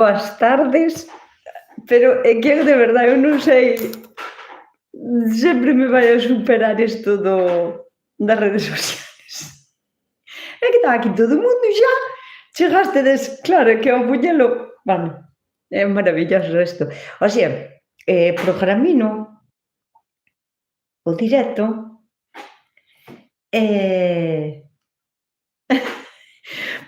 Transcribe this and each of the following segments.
Boas tardes, pero é que eu de verdade eu non sei, sempre me vai a superar isto das redes sociales. É que estaba aquí todo o mundo e xa chegastedes, claro, que ao puñelo, bueno, é maravilloso isto. O sea, programino o directo, e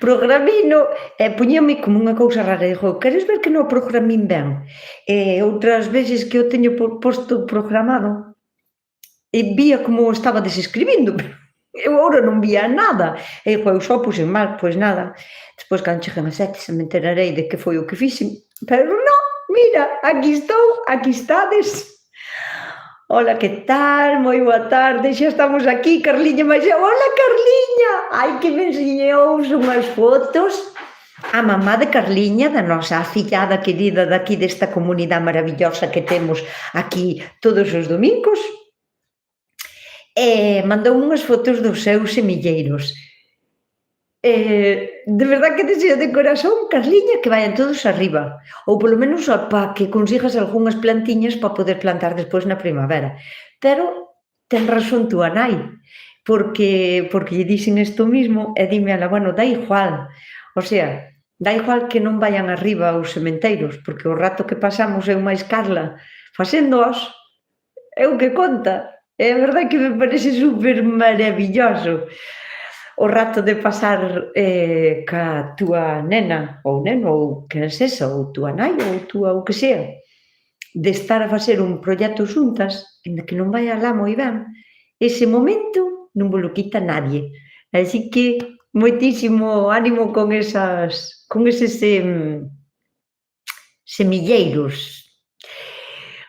programino e puñame como unha cousa rara, digo: "Queres ver que non o programín ben?". E outras veces que o teño posto programado, e vía como estabades escribindo, pero eu agora non vía nada. E digo, eu só puxen mal, pois nada. Despois, cando cheguen as 7 xa me enterarei de que foi o que fixen, pero non, mira, aquí estou, aquí estades. Hola, que tal? Moi boa tarde, xa estamos aquí, Carliña Maixao. Hola, Carliña! Ai, que me enseñou unhas fotos a mamá de Carliña, da nosa afillada querida daqui desta comunidade maravillosa que temos aquí todos os domingos. Mandou unhas fotos dos seus semilleiros. De verdad que deseo de corazón, Carliña, que vayan todos arriba, ou polo menos para que consigas algunhas plantiñas para poder plantar despois na primavera. Pero ten razón túa nai, porque lle dixen isto mismo e dime ela, bueno, dá igual, o sea, dá igual que non vayan arriba os sementeiros, porque o rato que pasamos eu máis Carla facéndoos, é o que conta. É verdade que me parece super maravilloso o rato de pasar ca túa nena ou neno ou quen sexa, ou túa nai ou túa o que sea, de estar a facer un proxecto xuntas, en que non vai alá moi ben, ese momento non vos lo quita nadie. Así que moitísimo ánimo con eses semilleiros.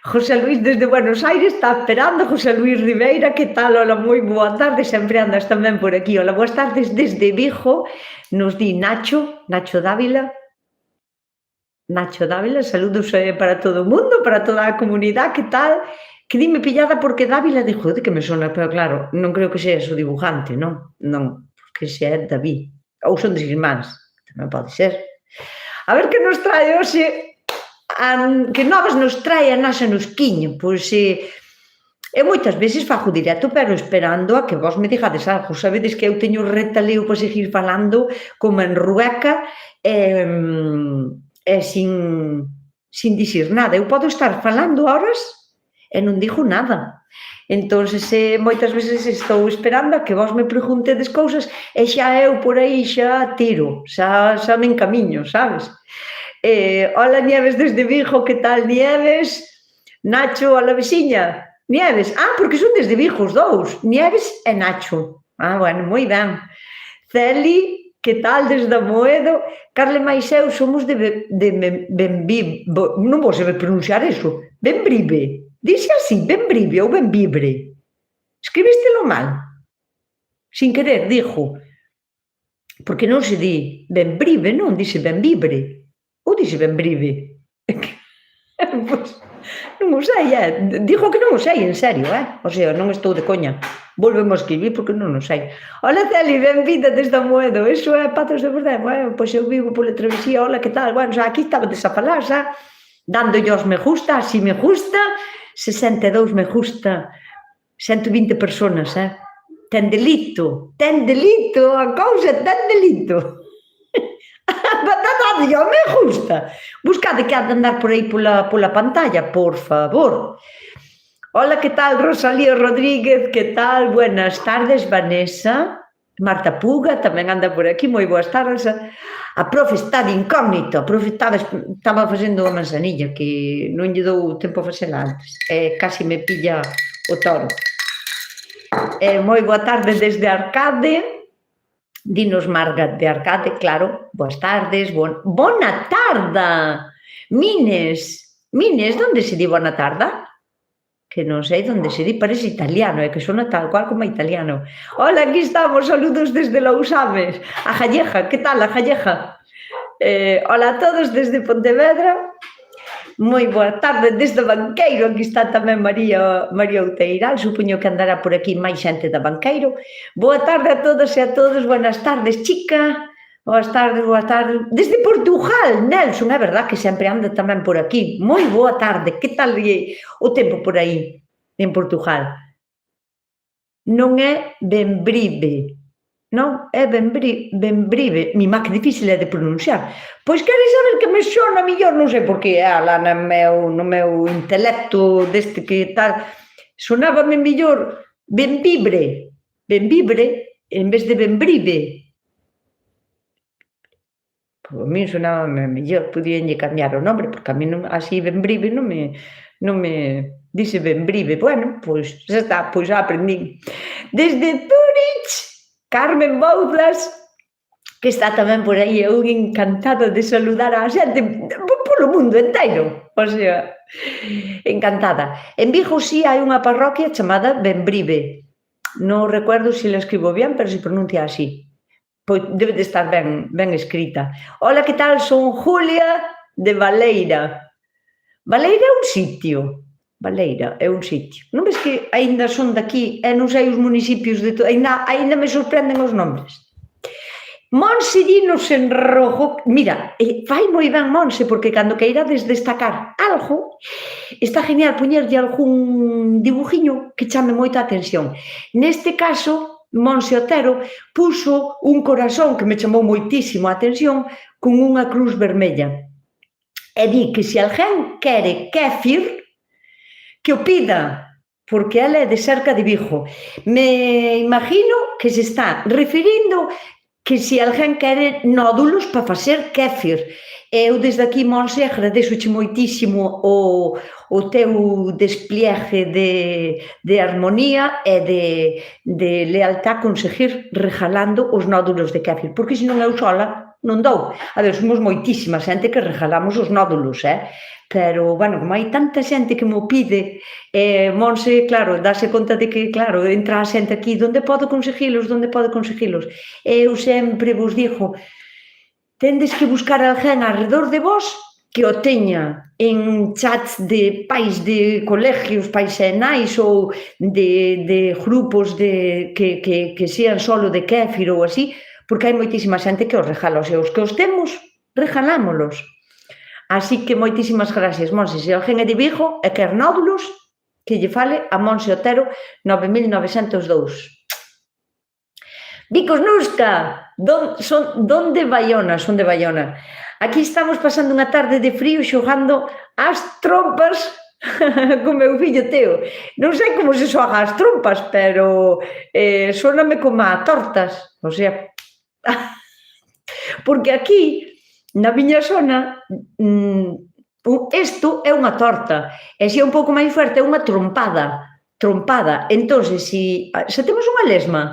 José Luís desde Buenos Aires está esperando, José Luís Ribeira, que tal? Hola, moi boa tarde, sempre andas tamén por aquí. Hola, boas tardes desde Vigo, nos di Nacho Dávila. Nacho Dávila, saludos para todo o mundo, para toda a comunidade, que tal? Que dime pillada porque Dávila dijo, de que me sona, pero claro, non creo que sea o dibujante, non? Non, porque xa é David, ou son des irmáns, tamén pode ser. A ver que nos trae hoxe, que novas nos trae a nosa Nusquiña, pois eu moitas veces fago directo, pero esperando a que vos me digades algo. Sabedes que eu teño retaleo para seguir falando como en rueca e sin dicir nada. Eu podo estar falando horas e non digo nada. Entonces, moitas veces estou esperando a que vos me preguntedes cousas e xa eu por aí xa tiro, xa me encamiño, sabes? Hola, Nieves desde Vigo, que tal, Nieves? Nacho, hola, veciña. Nieves, porque son desde Vigo os dous, Nieves e Nacho. Bueno, moi ben. Celi, que tal, desde Amoedo? Carle máis eu somos de Benvibre, non vou saber pronunciar eso, Benbrive. Dixe así, Benbrive ou Benvibre. Escribístelo mal. Sin querer, dijo. Porque non se di Benbrive, non, dixe Benvibre. Ou dixe Benbrive? Pois, non o sei, digo que non o sei, en serio, o sea, non estou de coña. Volvemo a escribir porque non o sei. Hola, Celi, benvida desde Amoedo, iso é Patos de Bordemo, pois eu vivo pola travesía, hola, que tal? Bueno, xa aquí estabades a falar, xa, dándolle os me gusta, así me gusta, 62 me gusta, 120 personas, ten delito, a cousa ten delito. Dadlle ao me gusta. Buscade que ha de andar por aí pola pantalla, por favor. Hola, que tal, Rosalía Rodríguez, que tal? Buenas tardes, Vanessa. Marta Puga tamén anda por aquí, moi boas tardes. A profe está de incógnito, a profe estaba facendo a manzanilla, que non lle dou tempo a facela antes. Casi me pilla o toro. Moi boa tarde desde Arcade. Dinos Marga de Arcade, claro, boas tardes, bona tarda, Mines, onde se di bona tarda? Que non sei onde se di, parece italiano, que sona tal cual como italiano. Hola, aquí estamos, saludos desde Lausames, a Jalleja, que tal a Jalleja? Hola a todos desde Pontevedra, moi boa tarde desde Banqueiro, aquí está tamén María Outeiral, supoño que andará por aquí máis xente da Banqueiro. Boa tarde a todos e a todos, buenas tardes, chica, Boas tardes, boa tarde. Desde Portugal, Nelson, é verdad que sempre anda tamén por aquí. Moi boa tarde, que tal o tempo por aí, en Portugal? Non é Bembrive, non? É Bembrive. Mima, que difícil é de pronunciar. Pois queres saber que me sona millor, non sei por que, ala, no meu intelecto deste que tal, sonábame millor Benvibre, Benvibre, en vez de Bembrive. Pois a min sonábame mellor, podíanlle cambiar o nombre, porque a min así Bembrive non me dice Bembrive. Bueno, pois xa está, pois xa aprendín. Desde Zurich, Carmen Bouzas, que está tamén por aí, eu encantada de saludar a xente polo mundo enteiro, o sea, encantada. En Vigo sí hai unha parroquia chamada Bembrive, non recuerdo se la escribo ben, pero se pronuncia así. Pois debe de estar ben escrita. Ola, que tal? Son Julia de Valeira. Valeira é un sitio. Valeira é un sitio. Non ves que aínda son daqui e non sei os municipios de todo, aínda me sorprenden os nombres. Monse dinos en rojo. Mira, fai moi ben Monse, porque cando queirades destacar algo, está genial poñerlle algún dibujiño que chame moita atención. Neste caso, Monse Otero puso un corazón que me chamou moitísimo a atención con unha cruz vermella. E di que se alguén quere kéfir, que o pida, porque ela é de cerca de Vigo. Me imagino que se está referindo que se alguén quere nódulos para facer kéfir. Eu desde aquí, Monse, agradezoche moitísimo o teu despliegue de armonía e de lealtad conseguir regalando os nódulos de kéfir, porque senón eu sola non dou. A ver, somos moitísima xente que regalamos os nódulos, pero, bueno, como hai tanta xente que mo pide, Monse, claro, dáse conta de que, claro, entra a xente aquí, onde podo conseguilos, onde podo conseguilos? Eu sempre vos digo, tendes que buscar alguén alrededor de vos que o teña en chats de pais de colegios, pais e nais ou de grupos que sean solo de kéfir ou así, porque hai moitísima xente que os regala, e os que os temos, regalámolos. Así que moitísimas gracias, Monse. Se alguén é de Vigo e quer nódulos, que lle fale a Monse Otero 9902. Vicos Nusca, son de Baiona, son de Baiona. Aquí estamos pasando unha tarde de frío xogando as trompas con meu fillo Teo. Non sei como se xoga as trompas, pero soname como a tortas, o sea, porque aquí, na miña zona, isto é unha torta, e se é un pouco máis fuerte é unha trompada. Entón, se temos unha lesma,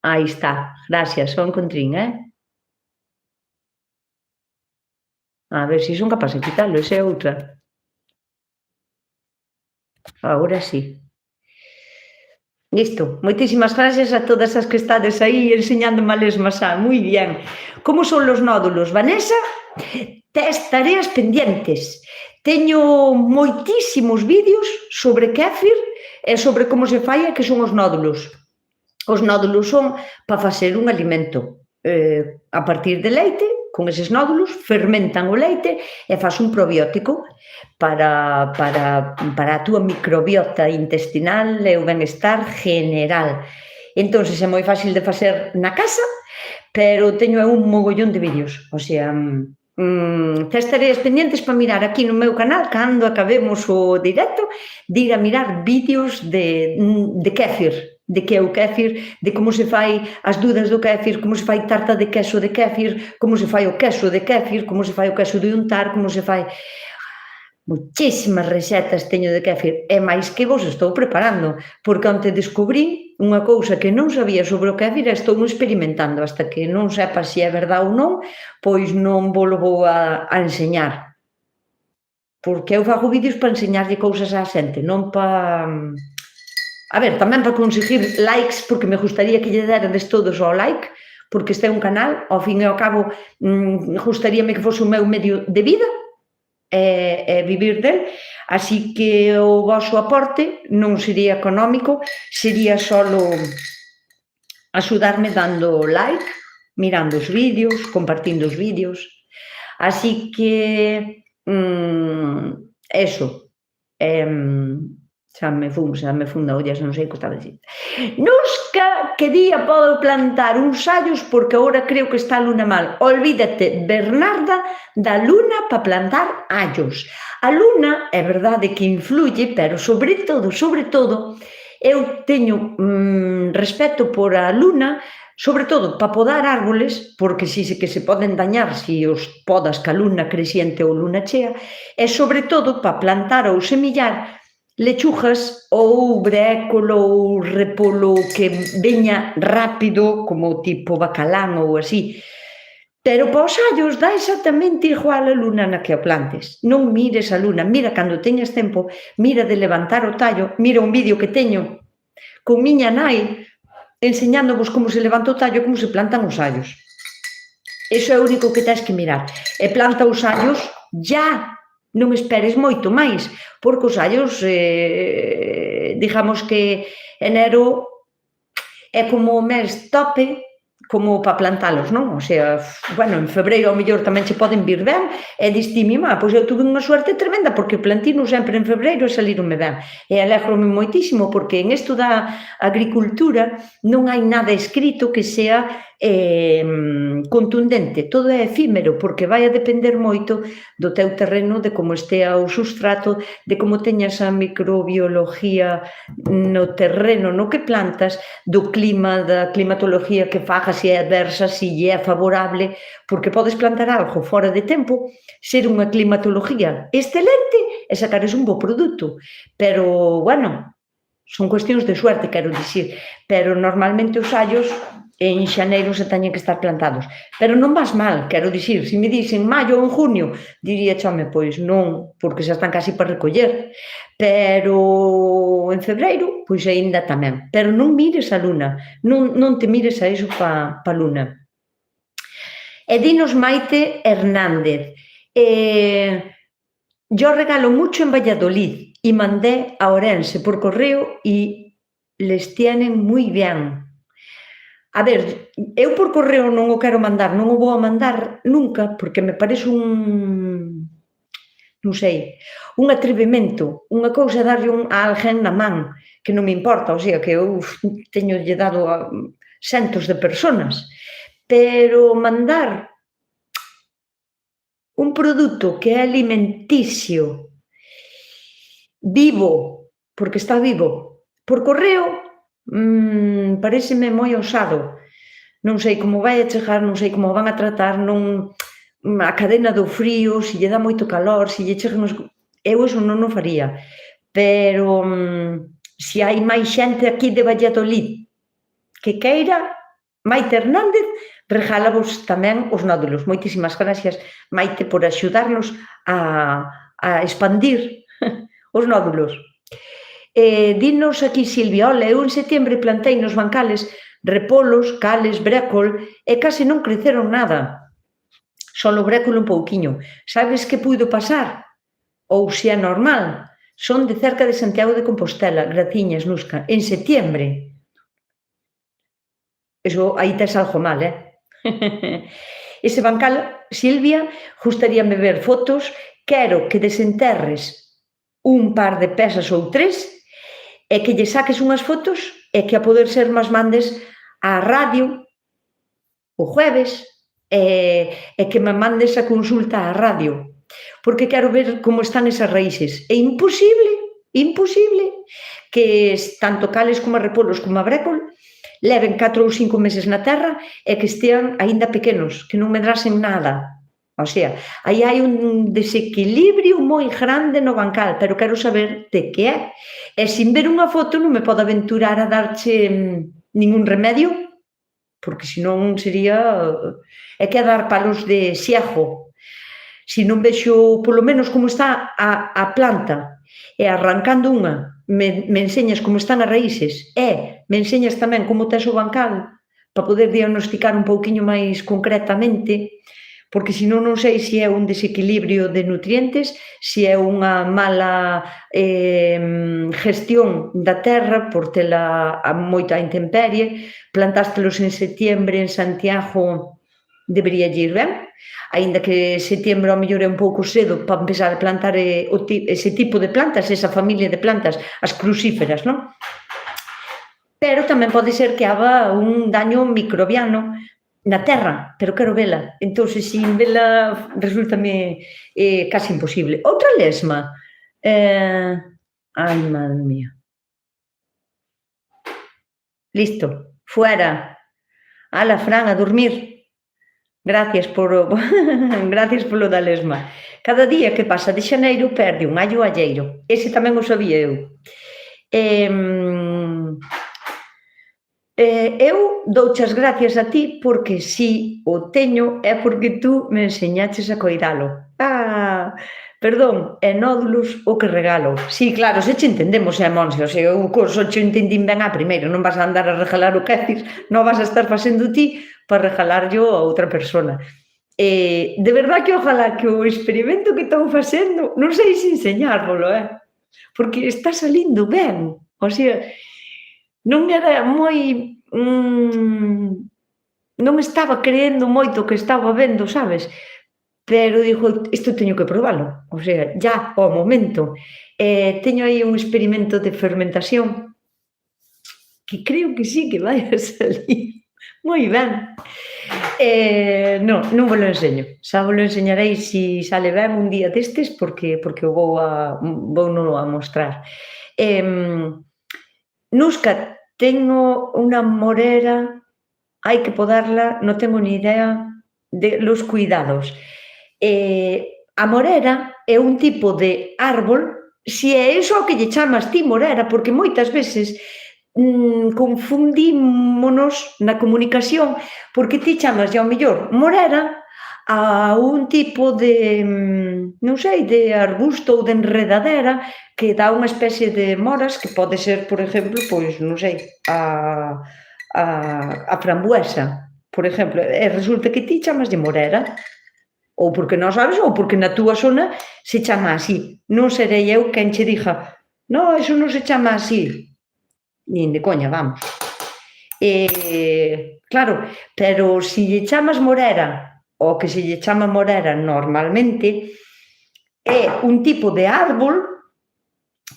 aí está, gracias, só encontrín, a ver se son capaz de quitalo, esa é outra. Agora sí. Listo, moitísimas gracias a todas as que estades aí enseñándome a lesma xa, moi bien. Como son os nódulos, Vanessa? Tes tareas pendientes. Teño moitísimos vídeos sobre kéfir e sobre como se fai e que son os nódulos. Os nódulos son para facer un alimento a partir de leite, con eses nódulos, fermentan o leite e faz un probiótico para a túa microbiota intestinal e o benestar general. Entón, é moi fácil de facer na casa, pero teño un mogollón de vídeos, o sea, tes tareas pendientes para mirar aquí no meu canal, cando acabemos o directo, de ir a mirar vídeos de kéfir, de que é o kéfir, de como se fai as dudas do kéfir, como se fai tarta de queso de kéfir, como se fai o queso de kéfir, como se fai o queso de untar, como se fai... Moitísimas recetas teño de kéfir, e máis que vos estou preparando, porque onte descubrí unha cousa que non sabía sobre o kéfir e estou experimentando, hasta que non sepa se é verdade ou non, pois non vou a enseñar. Porque eu fago vídeos para enseñarlle cousas á xente, non para... A ver, tamén para conseguir likes, porque me gustaría que lle derades todos ao like, porque este é un canal, ao fin e ao cabo, gustaríame que fose o meu medio de vida, e vivir del, así que o vosso aporte non sería económico, sería solo axudarme dando like mirando os vídeos, compartindo os vídeos. Así que, eso, xa me fun da olla, non sei o que estaba dicindo. Nusca que día podo plantar uns allos porque agora creo que está a luna mal. Olvídate, Bernarda, da luna para plantar allos. A luna é verdade que influye, pero sobre todo, eu teño respeto por a luna, sobre todo para podar árboles, porque si que se poden dañar se os podas ca luna creciente ou luna chea, e sobre todo para plantar ou semillar lechugas ou brécolo ou repolo que veña rápido, como tipo bacalán ou así. Pero para os allos dá exactamente igual a luna na que o plantes. Non mires a luna, mira cando teñas tempo, mira de levantar o tallo, mira un vídeo que teño con miña nai enseñándovos como se levanta o tallo, como se plantan os allos. Iso é o único que tens que mirar. E planta os allos ya, non esperes moito máis, porque os allos, digamos que enero é como o mes tope, como para plantalos, non? O sea, bueno, en febreiro ao mellor tamén se poden vir ben, e diste mi má, pois eu tuve unha suerte tremenda, porque plantino sempre en febreiro e salíronme ben. E alegrome moitísimo, porque en isto da agricultura non hai nada escrito que sea contundente, todo é efímero, porque vai a depender moito do teu terreno, de como estea o sustrato, de como teñas a microbiología no terreno no que plantas, do clima, da climatología que fagas, se é adversa, se é favorable, porque podes plantar algo fora de tempo, ser unha climatología excelente e sacares un bo produto, pero, bueno, son cuestións de suerte, quero dicir, pero normalmente os allos en xaneiro se teñen que estar plantados. Pero non vas mal, quero dicir, se me dicen maio ou en junio, diría, chame, pois non, porque xa están casi para recoller, pero en febreiro, pois aínda tamén. Pero non mires a luna, non te mires a iso pa a luna. E dinos Maite Hernández, yo regalo mucho en Valladolid y mandé a Orense por correo y les tienen muy bien. A ver, eu por correo non o quero mandar, non o vou a mandar nunca, porque me parece non sei, un atrevimento, unha cousa darlle a alguén na man, que non me importa, o sea, que eu teño lle dado a centos de personas, pero mandar un produto que é alimenticio, vivo, porque está vivo, por correo, pareceme moi ousado. Non sei como vai a chegar, non sei como van a tratar, non a cadena do frío, se lle dá moito calor, se lle chegan os... Eu iso non o faría, pero se hai máis xente aquí de Valladolid que queira, Maite Hernández regálabos tamén os nódulos. Moitísimas gracias, Maite, por axudarnos a expandir os nódulos. Dinos aquí, Silvia, ola, eu en setembro plantei nos bancales repolos, cales, brécol, e case non creceron nada. Solo brécol un pouquiño. Sabes que puido pasar? Ou se é normal? Son de cerca de Santiago de Compostela, graciñas, Nusca, en setembro. Eso, aí tes algo mal, Ese bancal, Silvia, gustaríame ver fotos, quero que desenterres un par de pesas ou tres e que lle saques unhas fotos e que a poder ser máis mandes á radio o jueves e que me mandes a consulta á radio, porque quero ver como están esas raíces. É imposible que tanto cales como repolos como a brécol leven 4 ou 5 meses na terra e que estean aínda pequenos, que non medrasen nada. O sea, aí hai un desequilibrio moi grande no bancal, pero quero saber de que é. E sin ver unha foto non me podo aventurar a darche ningún remedio, porque senón sería... É que a dar palos de xejo. Se non vexo, polo menos, como está a planta, e arrancando unha, me enseñas como están as raíces e me enseñas tamén como tes o bancal para poder diagnosticar un pouquiño máis concretamente, porque senón non sei se é un desequilibrio de nutrientes, se é unha mala gestión da terra por tela moita intemperie, plantástelos en setiembre en Santiago, debería ir ben, aínda que setiembre ao mellor é un pouco cedo para empezar a plantar ese tipo de plantas, esa familia de plantas, as crucíferas, non? Pero tamén pode ser que haga un daño microbiano na terra, pero quero vela. Entón, sin vela, resultame casi imposible. Outra lesma. Ai, madre mía. Listo, fuera. Ala, Fran, a dormir. Gracias gracias polo da lesma. Cada día que pasa de xaneiro perde un allo alleiro. Ese tamén o sabía eu. Eu douche as gracias a ti porque si o teño é porque tú me enseñaches a coidalo. Perdón, é nódulos o que regalo. Si, claro, se che entendemos, Monse, se eu só che entendín ben a primeira, non vas a andar a regalar o quecis, non vas a estar facendo ti para regalarlo a outra persona. De verdad que ojalá que o experimento que estou facendo, non sei se enseñárvolo, porque está salindo ben. O sea, non era moi... non estaba creendo moito que estaba vendo, sabes? Pero digo, isto teño que probalo. O sea, ya, ao momento. Teño aí un experimento de fermentación que creo que sí que vai a salir moi ben. Non vos lo enseño. Xa vos lo enseñarei se sale ben un día destes porque o vou non a mostrar. Nusca, tengo unha morera, hai que podarla, non tengo ni idea de los cuidados. A morera é un tipo de árbol, se é iso que lle chamas ti morera, porque moitas veces confundímonos na comunicación, porque ti chamas ao mellor morera a un tipo de, non sei, de arbusto ou de enredadera que dá unha especie de moras que pode ser, por exemplo, pois, non sei, a frambuesa, por exemplo, e resulta que ti chamas de morera, ou porque non sabes, ou porque na túa zona se chama así. Non serei eu quen che diga, non, eso non se chama así. Nin de coña, vamos. Claro, pero se lle chamas morera, o que se lle chama morera normalmente, é un tipo de árbol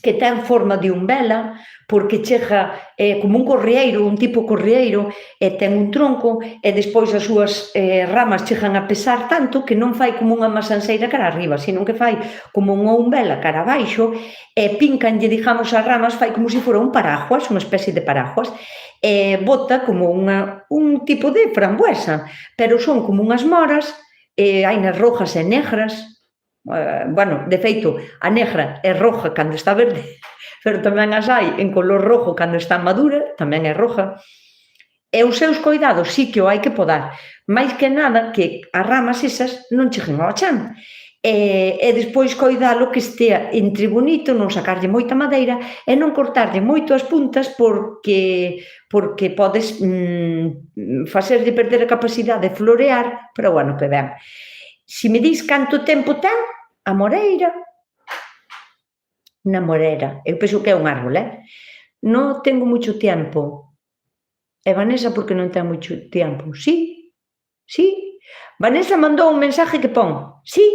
que ten forma de umbela, porque chega como un correeiro, un tipo correeiro, e ten un tronco, e despois as súas ramas chegan a pesar tanto que non fai como unha masanceira cara arriba, sino que fai como unha umbela cara abaixo, e pincanlle, digamos, as ramas, fai como se fora un paraguas, unha especie de paraguas, e bota como un tipo de frambuesa, pero son como unhas moras, hai nas rojas e negras. Bueno, de feito, a negra é roja cando está verde, pero tamén as hai en color rojo cando está madura, tamén é roja. E os seus coidados sí que o hai que podar, máis que nada que as ramas esas non cheguen ao chan. E despois coidalo que estea entre bonito, non sacarlle moita madeira e non cortarlle moito as puntas porque podes facerlle perder a capacidade de florear, pero bueno, que ben. Se me dis canto tempo ten, a moreira, na morera, eu penso que é un árbol, non tengo moito tempo. E Vanessa, porque non ten moito tempo? Sí. Vanessa mandou un mensaje que pon, sí.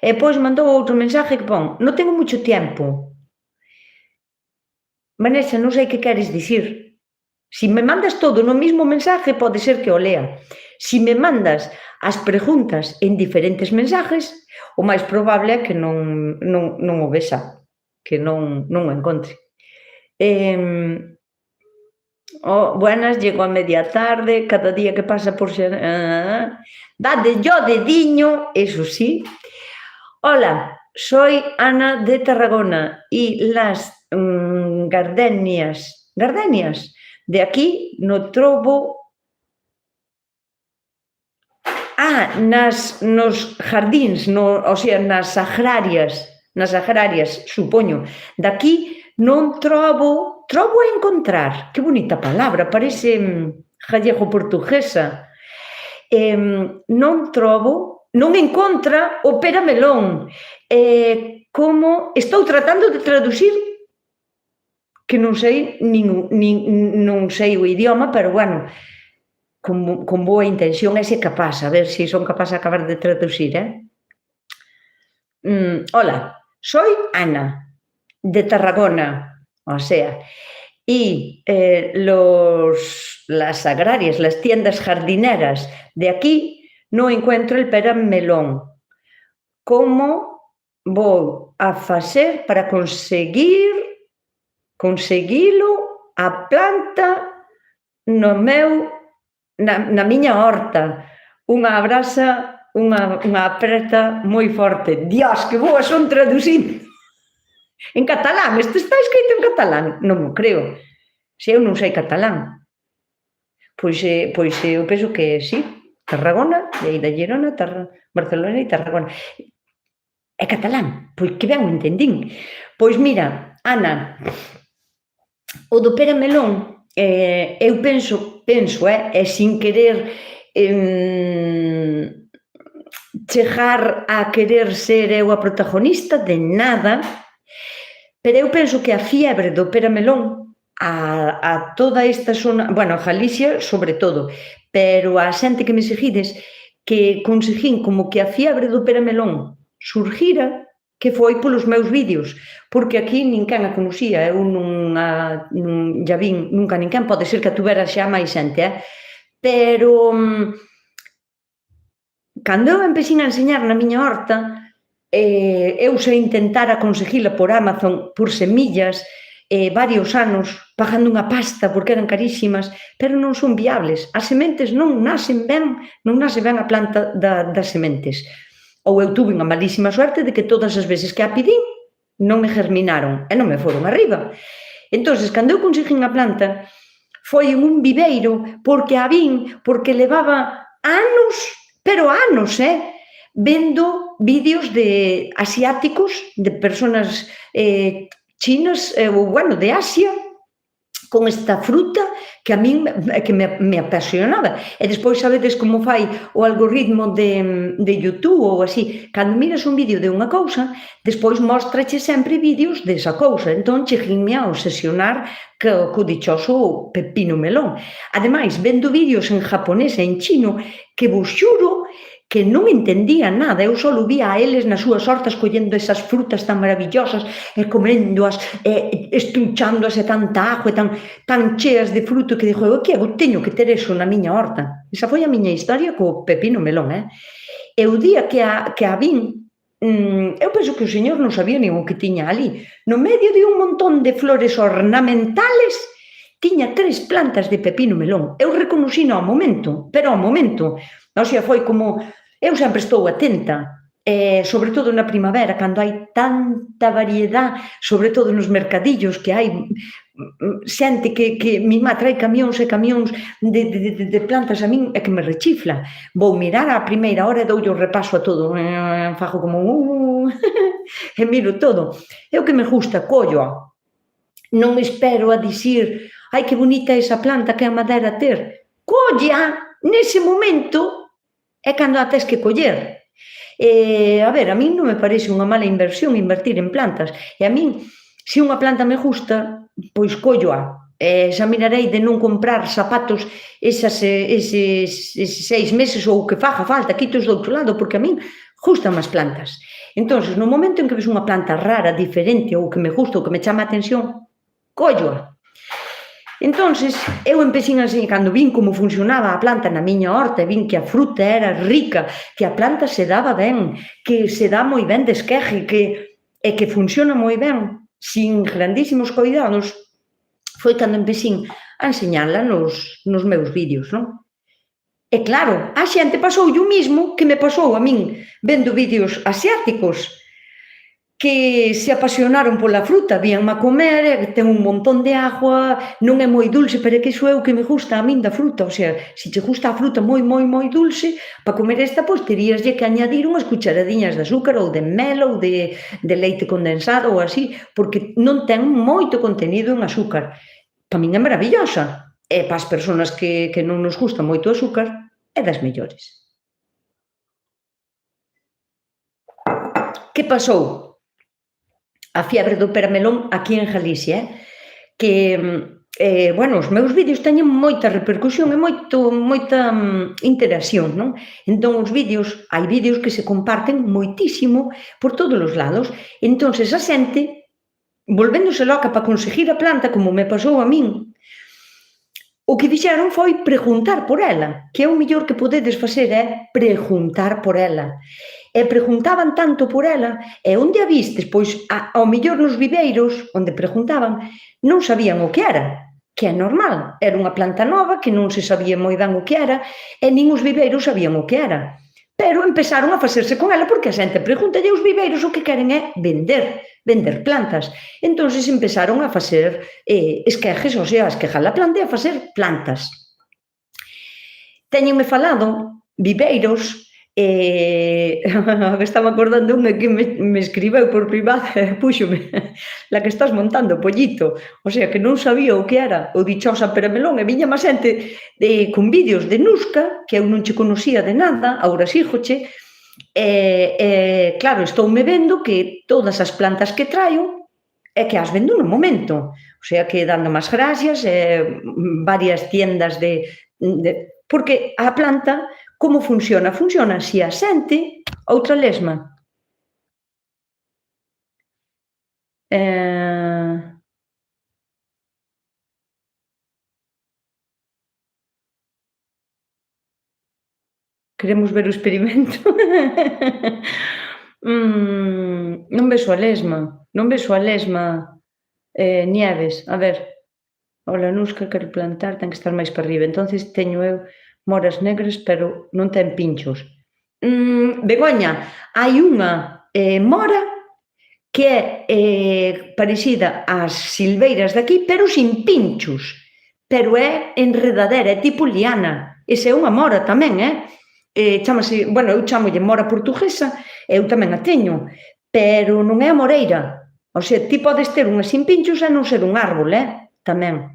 E pois mandou outro mensaje que pon, non tengo moito tempo. Vanessa, non sei que queres dicir. Se me mandas todo no mesmo mensaje, pode ser que o lea. Se me mandas as preguntas en diferentes mensajes, o máis probable é que non o vexa, que non o encontre. Buenas, llego a media tarde, cada día que pasa por ser... Dade yo dediño, eso sí. Hola, soy Ana de Tarragona y las gardenias de aquí no trobo... nos jardíns, o sea, nas agrarias, supoño. Daqui non trobo a encontrar. Que bonita palabra, parece gallego-portuguesa. non trobo, non encontra o pera melón. Como estou tratando de traducir, que non sei non sei o idioma, pero bueno, con boa intención é se capaz, a ver se son capaz de acabar de traducir, Hola, soy Ana, de Tarragona, o sea, y las agrarias, las tiendas jardineras de aquí no encuentro el pera melón. ¿Cómo vou a facer para conseguilo a planta na miña horta? Unha abraza, unha aperta moi forte. Dios, que boa son traducindo! En catalán, isto está escrito en catalán? Non mo creo. Se eu non sei catalán. Pois eu penso que sí. Tarragona, e aí da Girona, Barcelona e Tarragona. É catalán? Pois que ben o entendín. Pois mira, Ana, o do pera melón, eu penso, sin querer chegar a querer ser eu a protagonista de nada, pero eu penso que a fiebre do pera melón a toda esta zona, bueno, a Galicia sobre todo, pero a xente que me seguides, que conseguín como que a fiebre do pera melón surgira, que foi polos meus vídeos, porque aquí ninguén a conocía, eu ya vin nunca ninguén, pode ser que a tuvera xa máis xente, pero cando eu empecín a enseñar na miña horta, eu sei intentar a conseguila por Amazon, por semillas, varios anos, pagando unha pasta porque eran carísimas, pero non son viables. As sementes non nace ben a planta das sementes. Ou eu tuve unha malísima suerte de que todas as veces que a pidín non me germinaron e non me foron arriba. Entón, cando eu conseguín a planta, foi un viveiro porque a vin, porque levaba anos, pero anos, vendo vídeos de asiáticos, de personas chinas, ou, bueno, de Asia, con esta fruta que a min que me apasionaba. E despois sabedes como fai o algoritmo de YouTube ou así. Cando miras un vídeo de unha cousa, despois mostrache sempre vídeos desa cousa. Entón, cheguinme a obsesionar co dichoso pepino melón. Ademais, vendo vídeos en japonés e en chino que vos xuro que non entendía nada, eu só vía a eles nas súas hortas collendo esas frutas tan maravillosas e coméndoas, estruchándoas e tanta agua e tan cheas de fruto que dixo, eu teño que ter eso na miña horta. Esa foi a miña historia co pepino melón, E o día que a vin, eu penso que o señor non sabía nin o que tiña ali. No medio de un montón de flores ornamentales, tiña 3 plantas de pepino melón. Eu reconocino ao momento, pero ao momento. O sea, foi como... Eu sempre estou atenta, sobre todo na primavera, cando hai tanta variedade, sobre todo nos mercadillos, que hai xente que mi má trae camións e camións de plantas, a min é que me rechifla. Vou mirar a primeira hora e doulle o repaso a todo, fago como... e miro todo. É o que me gusta, collo. Non espero a dicir, ai, que bonita esa planta, que a madera ter. Colla, nese momento... é cando a tes que coller. A ver, a min non me parece unha mala inversión invertir en plantas. E a min, se unha planta me gusta, pois colloa. Xa mirarei de non comprar zapatos eses 6 meses ou que faga falta, quitos do outro lado, porque a min gustan as plantas. Entón, no momento en que ves unha planta rara, diferente, ou que me gusta, ou que me chama a atención, colloa. Entón, eu empecín a enseñar, cando vin como funcionaba a planta na miña horta, vin que a fruta era rica, que a planta se daba ben, que se dá moi ben de esqueje, e que funciona moi ben, sin grandísimos cuidados, foi cando empecín a enseñala nos meus vídeos, non? E claro, a xente pasoulle o mismo que me pasou a min vendo vídeos asiáticos, que se apasionaron pola fruta, víanme a comer, ten un montón de agua, non é moi dulce, pero é que iso é o que me gusta a min da fruta, o sea, se che gusta a fruta moi, moi, moi dulce, para comer esta, pois teríaslle que añadir unhas cucharadiñas de azúcar ou de mel ou de leite condensado ou así, porque non ten moito contenido en azúcar. Para min é maravillosa, e para as persoas que non nos gusta moito o azúcar, é das mellores. Que pasou? A fiebre do peramelón aquí en Galicia, que, bueno, os meus vídeos teñen moita repercusión e moita interacción, non? Entón, hai vídeos que se comparten moitísimo por todos os lados. Entón, a xente, volvéndose loca para conseguir a planta, como me pasou a min, o que fixeron foi preguntar por ela, que é o mellor que podedes facer, é preguntar por ela. E preguntaban tanto por ela, e onde a vistes? Pois, ao mellor nos viveiros, onde preguntaban, non sabían o que era, que é normal. Era unha planta nova que non se sabía moi ben o que era, e nin os viveiros sabían o que era. Pero empezaron a facerse con ela porque a xente pregunta e os viveiros o que queren é vender plantas. Entón, empezaron a facer esquejes, ou sea, a esquejar a planta e a facer plantas. Teñenme falado viveiros, estaba acordando unha que me escribeu por privado e púxome la que estás montando, pollito, o sea, que non sabía o que era o dichosa peramelón, e viña má xente con vídeos de Nusca, que eu non che conocía de nada, agora sígoche, claro, estoume vendo que todas as plantas que traio é que as vendo no momento, o sea, que dando máis gracias, varias tiendas porque a planta, como funciona? Funciona se a xente, outra lesma. Queremos ver o experimento. Non vexo a lesma, Nieves, a ver. Ola, Nusca, quero plantar, ten que estar máis para arriba. Entonces teño eu moras negras, pero non ten pinchos. Begoña, hai unha mora que é parecida ás silveiras daqui, pero sin pinchos. Pero é enredadera, é tipo liana. Esa é unha mora tamén, chamase, bueno, eu chamolle mora portuguesa, eu tamén a teño, pero non é a moreira. O sea, ti podes ter unha sin pinchos e non ser un árbol, tamén.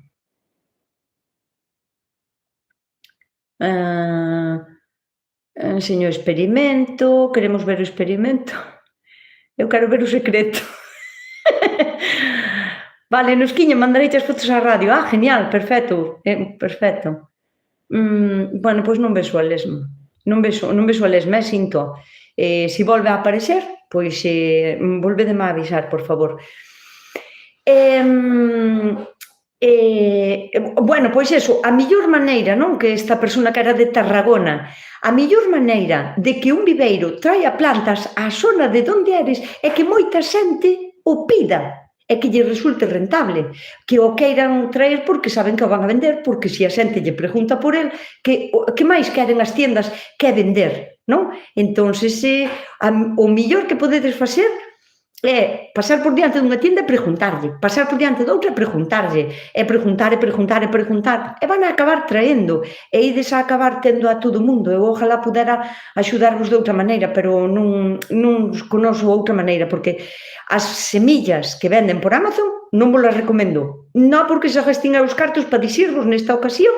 Enseño o experimento, queremos ver o experimento. Eu quero ver o secreto. Vale, Nusquiña, mandareiche as fotos á radio. Genial, perfecto, perfecto. Bueno, pois non vexo a lesma. Non vexo a lesma, sinto. Se volve a aparecer, pois volvedeme a avisar, por favor. Bueno, pois eso, a mellor maneira, non? Que esta persona que era de Tarragona, a mellor maneira de que un viveiro traia plantas á zona de onde eres é que moita xente o pida, e que lle resulte rentable, que o queiran traer porque saben que o van a vender, porque se a xente lle pregunta por el, que máis queren as tiendas que vender, non? Entón, o mellor que podedes facer é pasar por diante dunha tienda e preguntarlle, pasar por diante doutra e preguntarlle, e preguntar, e van a acabar traendo, e ides a acabar tendo a todo o mundo. Eu ojalá pudera axudarvos de outra maneira, pero non conoso outra maneira, porque as semillas que venden por Amazon non vos las recomendo, non porque xa gastín os cartos para dicirvos nesta ocasión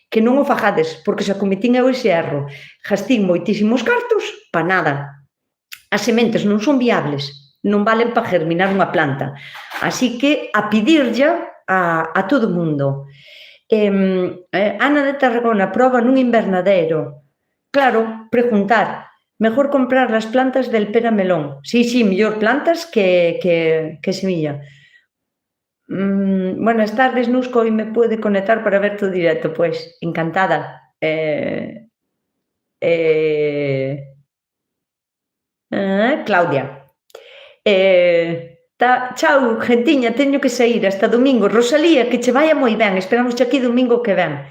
que non o fagades, porque xa cometín eu ese erro, gastín moitísimos cartos para nada. As sementes non son viables, non valen para germinar unha planta. Así que a pedirlla a todo o mundo. Ana de Tarragona, proba nun invernadeiro. Claro, preguntar. Mejor comprar las plantas del peramelón. Sí, mellor plantas que semilla. Buenas tardes, Nusco, hoy me puede conectar para ver tu directo. Pues, encantada. Claudia. Chao, gentiña, teño que sair hasta domingo. Rosalía, que che vaya moi ben, esperamos aquí domingo que ven.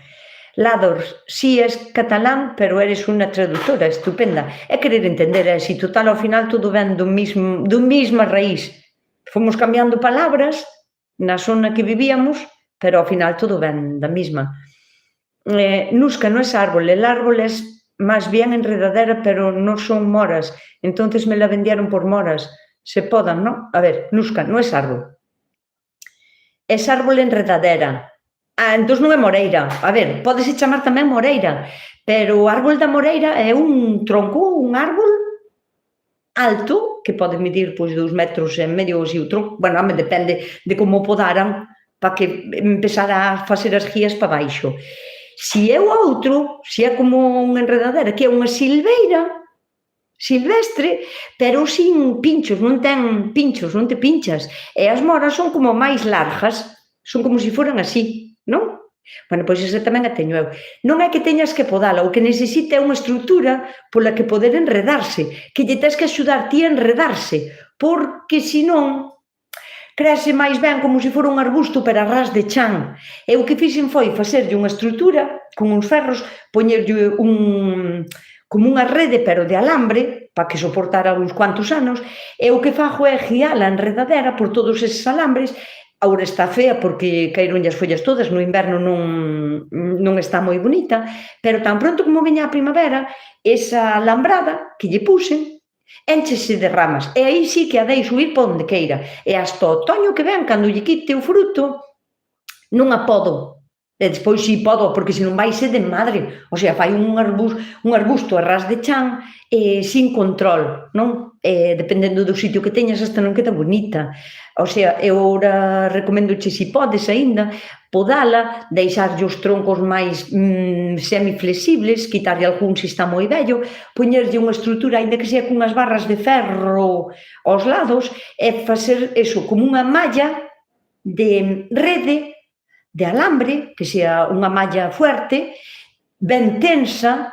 Ladors, si es catalán, pero eres unha traductora estupenda. É querer entender, si total ao final todo ven dun mesma raíz. Fomos cambiando palabras na zona que vivíamos, pero ao final todo ven da mesma. Nusca non é árbol, el árbol é máis bien enredadera, pero non son moras, entonces me la vendieron por moras. Se podan, non? A ver, Nusca, non é árbol. É árbol enredadera. Entón non é moreira. A ver, pódese chamar tamén moreira, pero o árbol da moreira é un tronco, un árbol alto, que pode medir, pois, 2,5 metros, así o tronco. Bueno, depende de como o podaran para que empezara a facer as guías para baixo. Si é o outro, si é como unha enredadera, que é unha silveira silvestre, pero sin pinchos, non ten pinchos, non te pinchas. E as moras son como máis largas, son como se foran así, non? Bueno, pois esa tamén a teño eu. Non é que teñas que podala, o que necesita é unha estrutura pola que poder enredarse, que lle tes que axudar ti a enredarse, porque senón crese máis ben como se fora un arbusto pero a ras de chan. E o que fixen foi facerlle unha estrutura con uns ferros, poñerlle como unha rede pero de alambre para que soportara uns cuantos anos, e o que fago é guiala a enredadera por todos eses alambres. Agora está fea porque caíronlle as follas todas, no inverno non está moi bonita, pero tan pronto como veña a primavera, esa alambrada que lle puxen énchese de ramas, e aí sí que a deixo ir para onde queira, e hasta o otoño que ven, cando lle quite o fruto, non a podo. E despois si podo, porque senón vai ser de madre, o sea, fai un arbusto a ras de chan sin control, non? Dependendo do sitio que teñas, hasta non queda bonita. O sea, eu ora recomendoche, si podes aínda, podala, deixarlle os troncos máis semiflexibles, quitarlle algún se está moi vello, poñerlle unha estrutura, aínda que sea cunhas barras de ferro aos lados, e facer eso, como unha malla de rede de alambre, que sea unha malla fuerte, ben tensa,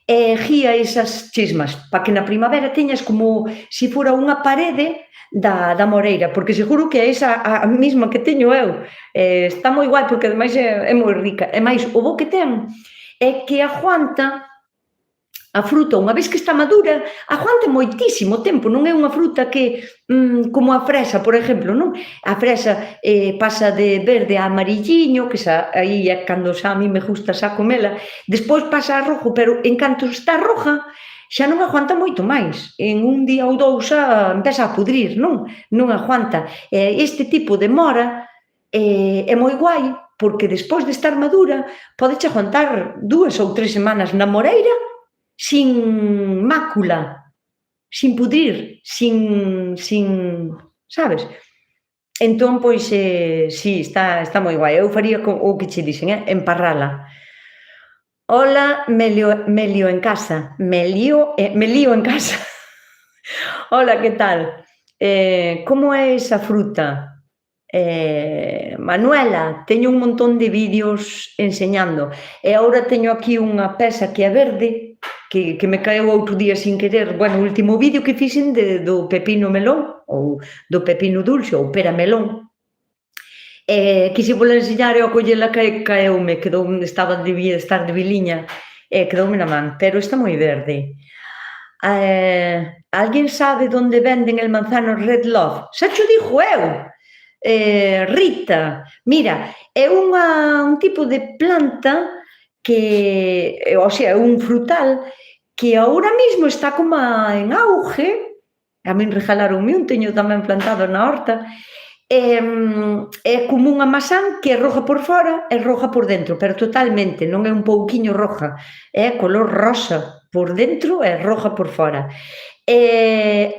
e guía esas chismas, para que na primavera teñas como se fora unha parede da moreira, porque seguro que é esa a mesma que teño eu. Está moi guai, porque ademais é moi rica. E máis, o bo que ten é que aguanta a fruta, unha vez que está madura, aguanta moitísimo tempo, non é unha fruta que, como a fresa, por exemplo, non? A fresa pasa de verde a amarilliño, que xa, aí é cando xa a mí me gusta xa comela, despois pasa a rojo, pero en canto está roja, xa non aguanta moito máis. En un día ou dous xa empeza a pudrir, non? Non aguanta. Este tipo de mora é moi guai, porque despois de estar madura, podeche aguantar 2 ou 3 semanas na moreira, sin mácula, sin pudrir, sabes? Entón, pois, si, está moi guai. Eu faría o que che dixen, emparrala. Hola, me lío en casa. Me lío en casa. Hola, que tal? Como é esa fruta? Manuela, teño un montón de vídeos enseñando. E agora teño aquí unha pesa que é verde, que me caeu outro día sin querer. Bueno, o último vídeo que fixen do pepino melón, ou do pepino dulce, ou pera melón, quise vola enseñar e ao collela caeume, debía estar de viliña, e quedoume na man, pero está moi verde. Alguén sabe onde venden el manzano Red Love? Xa cho dixo eu! Rita, mira, é un tipo de planta que, o sea, un frutal que agora mesmo está como en auge. A min regalaronme un, teño tamén plantado na horta. É como unha masán que é roja por fora e roja por dentro, pero totalmente, non é un pouquiño roja, é color rosa por dentro e roja por fora.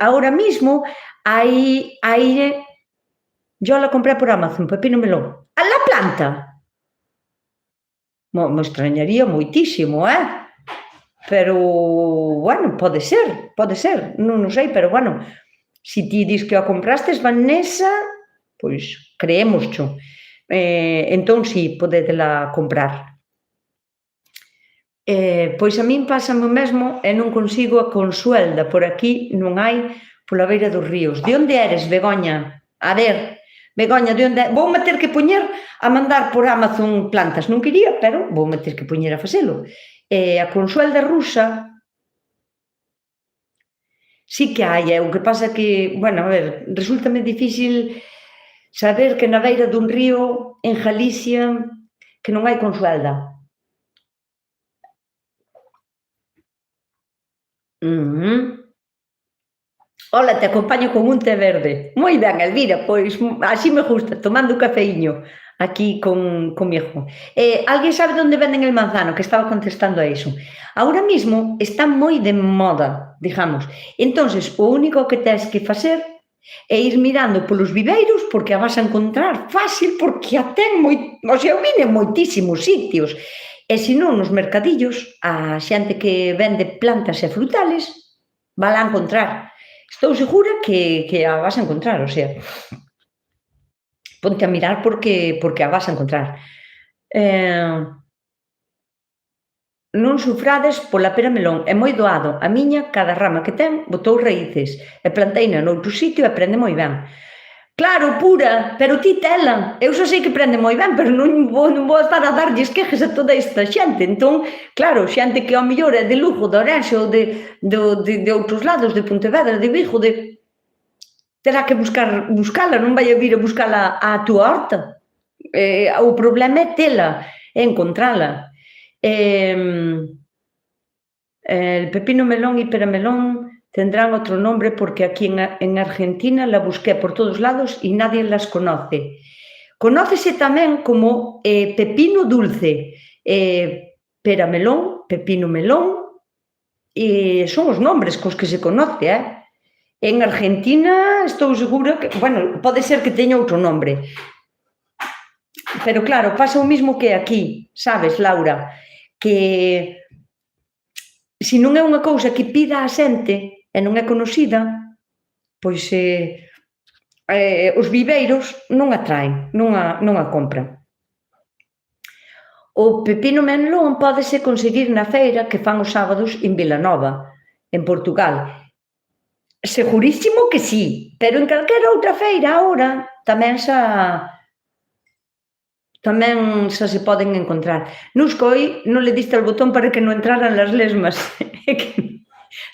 Agora mesmo hai yo la compré por Amazon, pepino melón. A la planta? Me extrañaría moitísimo, pero, bueno, pode ser, non sei, pero, bueno, se ti dis que a comprastes, Vanessa, pois creémoscho. Entón, si, podedela comprar. Pois a min pásame o mesmo e non consigo a Consuelda, por aquí non hai, pola beira dos ríos. De onde eres, Begoña? A ver, Begoña, de onde... Voume ter que poñer a mandar por Amazon plantas. Non quería, pero voume ter que poñer a facelo. A Consuelda rusa sí que hai, o que pasa que, bueno, a ver, resúltame difícil saber que na beira dun río en Galicia que non hai Consuelda. Ola, te acompaño con un té verde. Moi ben, Elvira, pois así me gusta, tomando un cafeíño. aquí conmigo. ¿Alguien sabe dónde venden el manzano? Que estaba contestando a eso. Ahora mismo está moi de moda, digamos. Entonces, o único que tens que facer é ir mirando polos viveiros, porque a vas a encontrar fácil, porque a ten o sea, o vine en moitísimos sitios. E se non, nos mercadillos, a xente que vende plantas e frutales, va a encontrar. Estou segura que a vas a encontrar, o sea, ponte a mirar porque a vas a encontrar. Non sufrades pola pera melón, é moi doado. A miña, cada rama que ten, botou raíces e planteina noutro sitio e prende moi ben. Claro, pura, pero ti tela. Eu xa sei que prende moi ben, pero non vou estar a darlles quejes a toda esta xente. Entón, claro, xente que ao mellor é de Lugo, de Ourense ou de outros lados, de Pontevedra, de Vigo, terá que buscala, non vai a vir a buscala á túa horta. O problema é tela, é encontrala. El pepino melón y peramelón tendrán otro nombre porque aquí en Argentina la busqué por todos lados y nadie las conoce. Conócese tamén como pepino dulce, peramelón, pepino melón, e son os nombres cos que se conoce, En Argentina estou segura que, bueno, pode ser que teña outro nombre, pero claro, pasa o mismo que aquí, sabes, Laura, que se non é unha cousa que pida a xente e non é conocida, pois os viveiros non a traen, non a compran. O pepino melón pódese conseguir na feira que fan os sábados en Vilanova, en Portugal. Segurísimo que sí, pero en calquera outra feira agora tamén xa se poden encontrar. Nos coi non le diste al botón para que non entraran las lesmas.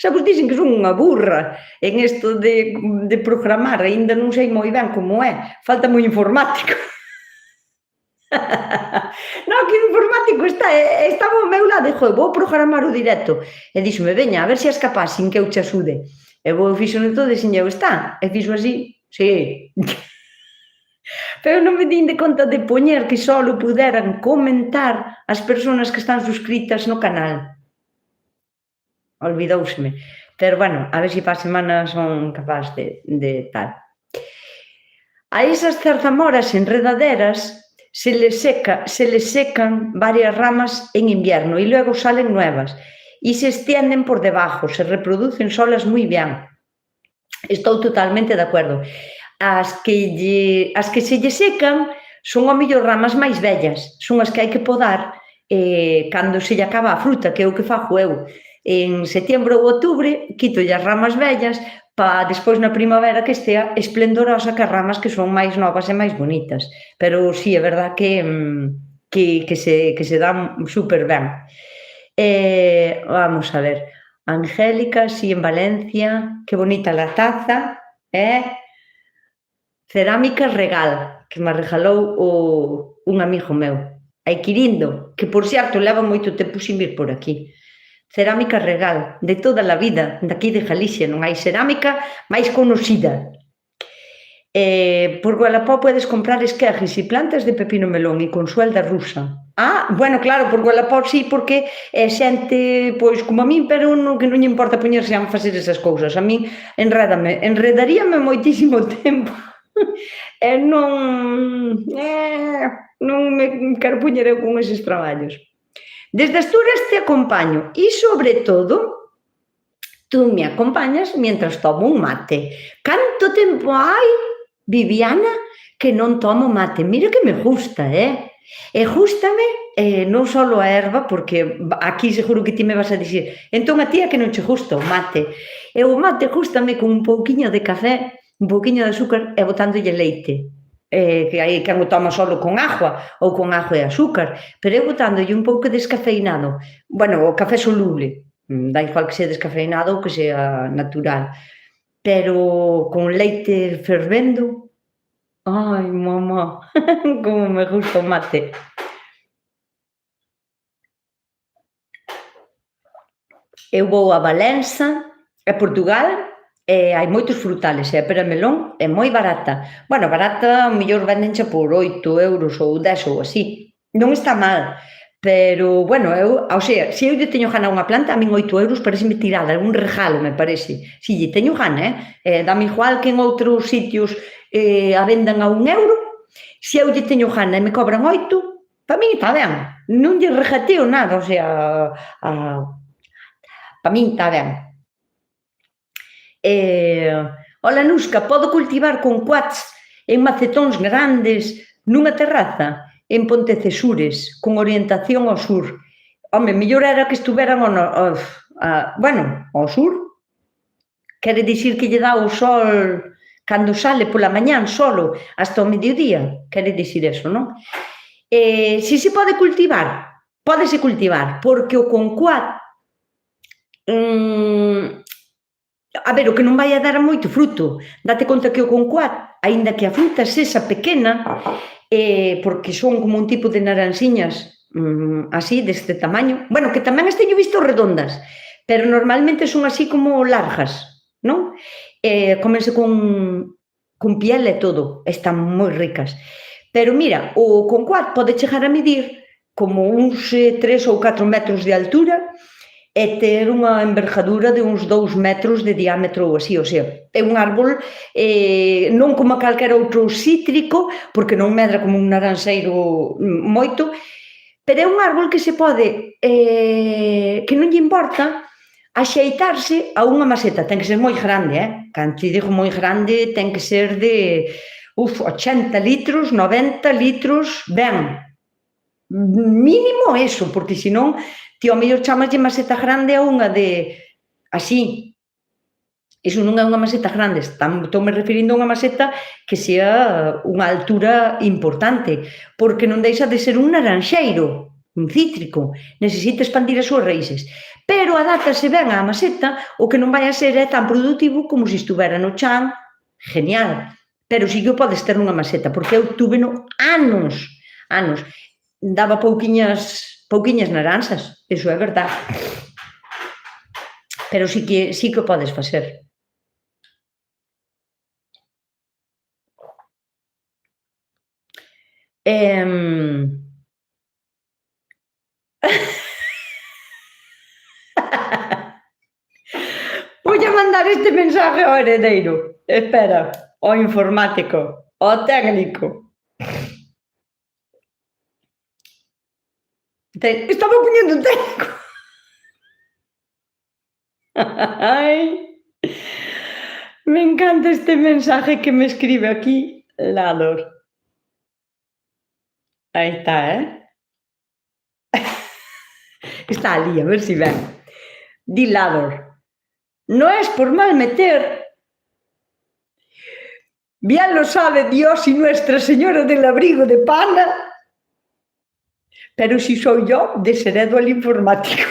Xa vos dixen que son unha burra en isto de programar, aínda non sei moi ben como é, falta moi informático. Non, que o informático estaba ao meu lado e dixo, vou programar o directo. E díxome, veña, a ver se és capaz sin que eu te axude. E vou fixo-no todo e dixen, eu está. E fixo así, sí. Pero non me din de conta de poñer que só puderan comentar as persoas que están suscritas no canal. Olvidouseme. Pero, bueno, a ver se para a semana son capaz de tal. A esas zarzamoras enredaderas se les secan varias ramas en invierno y luego salen nuevas y se extienden por debajo, se reproducen solas muy bien. Estou totalmente de acuerdo. As que se lle secan son ao mellor ramas máis vellas, son as que hai que podar cando se lle acaba a fruta, que é o que fago eu. En setembro ou outubro quitolle as ramas vellas para despois na primavera que estea esplendorosa que as ramas que son máis novas e máis bonitas. Pero sí, é verdad que se dan super ben. Vamos a ver. Angélica, sí, en Valencia, que bonita la taza, Cerámica Regal, que me regalou un amigo meu, a Iquirindo, que por certo leva moito tempo sin vir por aquí. Cerámica Regal, de toda a vida, daqui de Galicia, non hai cerámica máis conocida. Por Gualapó podes comprar esquejes e plantas de pepino melón e con suelda rusa. Bueno, claro, por Gualapó sí, porque é xente, pois, como a min, pero que non lle importa poñerse a facer esas cousas. A min enredaríame moitísimo tempo. E non me quero poñer eu con eses traballos. Desde Asturias te acompaño e, sobre todo, tú me acompañas mientras tomo un mate. Canto tempo hai, Viviana, que non tomo mate? Mira que me gusta, E gústame non só a erva, porque aquí seguro que ti me vas a dicir, entón a ti é que non che gusta o mate. E o mate gústame con un pouquiño de café, un pouquiño de azúcar e botándolle leite. Que hai quen o toma solo con agua ou con agua e azúcar, pero eu botándolle un pouco descafeinado, bueno, o café soluble, da igual que sea descafeinado ou que sea natural, pero con leite fervendo, ai, mamá, como me gusta o mate. Eu vou a Valença, a Portugal, hai moitos frutales, e a pera melón é moi barata. Bueno, barata, ao mellor vendencha por 8 euros ou 10 ou así. Non está mal, pero, bueno, se eu lle teño gana a unha planta, a min 8 euros pareceme tirada, un regalo, me parece. Si lle teño gana, dame igual que en outros sitios a vendan a 1 euro, se eu lle teño gana e me cobran 8, para min está ben, non lle regateo nada, para min está ben. Ola, Nusca, podo cultivar con cuats en macetóns grandes nunha terraza en Pontecesures, con orientación ao sur. Home, mellor era que estuveran ao sur. Quere dicir que lle dá o sol cando sale pola mañán solo hasta o mediodía. Quere dicir eso, non? Se se pode cultivar, pódese cultivar, porque o concuat a ver, o que non vai a dar moito fruto. Date conta que o concuat, aínda que a fruta sexa pequena, porque son como un tipo de naranxiñas así, deste tamaño, bueno, que tamén as teño visto redondas, pero normalmente son así como largas, non? Comense con piel e todo, están moi ricas. Pero mira, o concuat pode chegar a medir como uns 3 ou 4 metros de altura e ter unha envergadura de uns 2 metros de diámetro ou así, o sea, é un árbol non como calquera outro cítrico, porque non medra como un naranxeiro moito, pero é un árbol que se pode, que non lle importa axeitarse a unha maceta. Ten que ser moi grande, cando te digo moi grande, ten que ser de 80 litros, 90 litros, ben, mínimo eso, porque senón ti ao mellor chamaslle maceta grande a unha de así. Iso non é unha maceta grande, estou-me referindo a unha maceta que sea unha altura importante, porque non deixa de ser un naranxeiro, un cítrico, necesita expandir as súas raíces. Pero adaptase ben á maceta, o que non vai a ser é tan productivo como se estuvera no chan, genial, pero si que o podes ter nunha maceta, porque eu túveno anos, daba pouquiñas naranxas, iso é verdade. Pero sí que o podes facer. Voulle mandar este mensaje ao heredeiro. Espera, ao informático, ao técnico. Estaba poñendo un técnico. Ai, me encanta este mensaje que me escribe aquí Lador. Aí está, está ali, a ver si ven. Di Lador, no es por mal meter, bien lo sabe Dios y Nuestra Señora del Abrigo de Pana, pero si soy yo, desheredo al informático.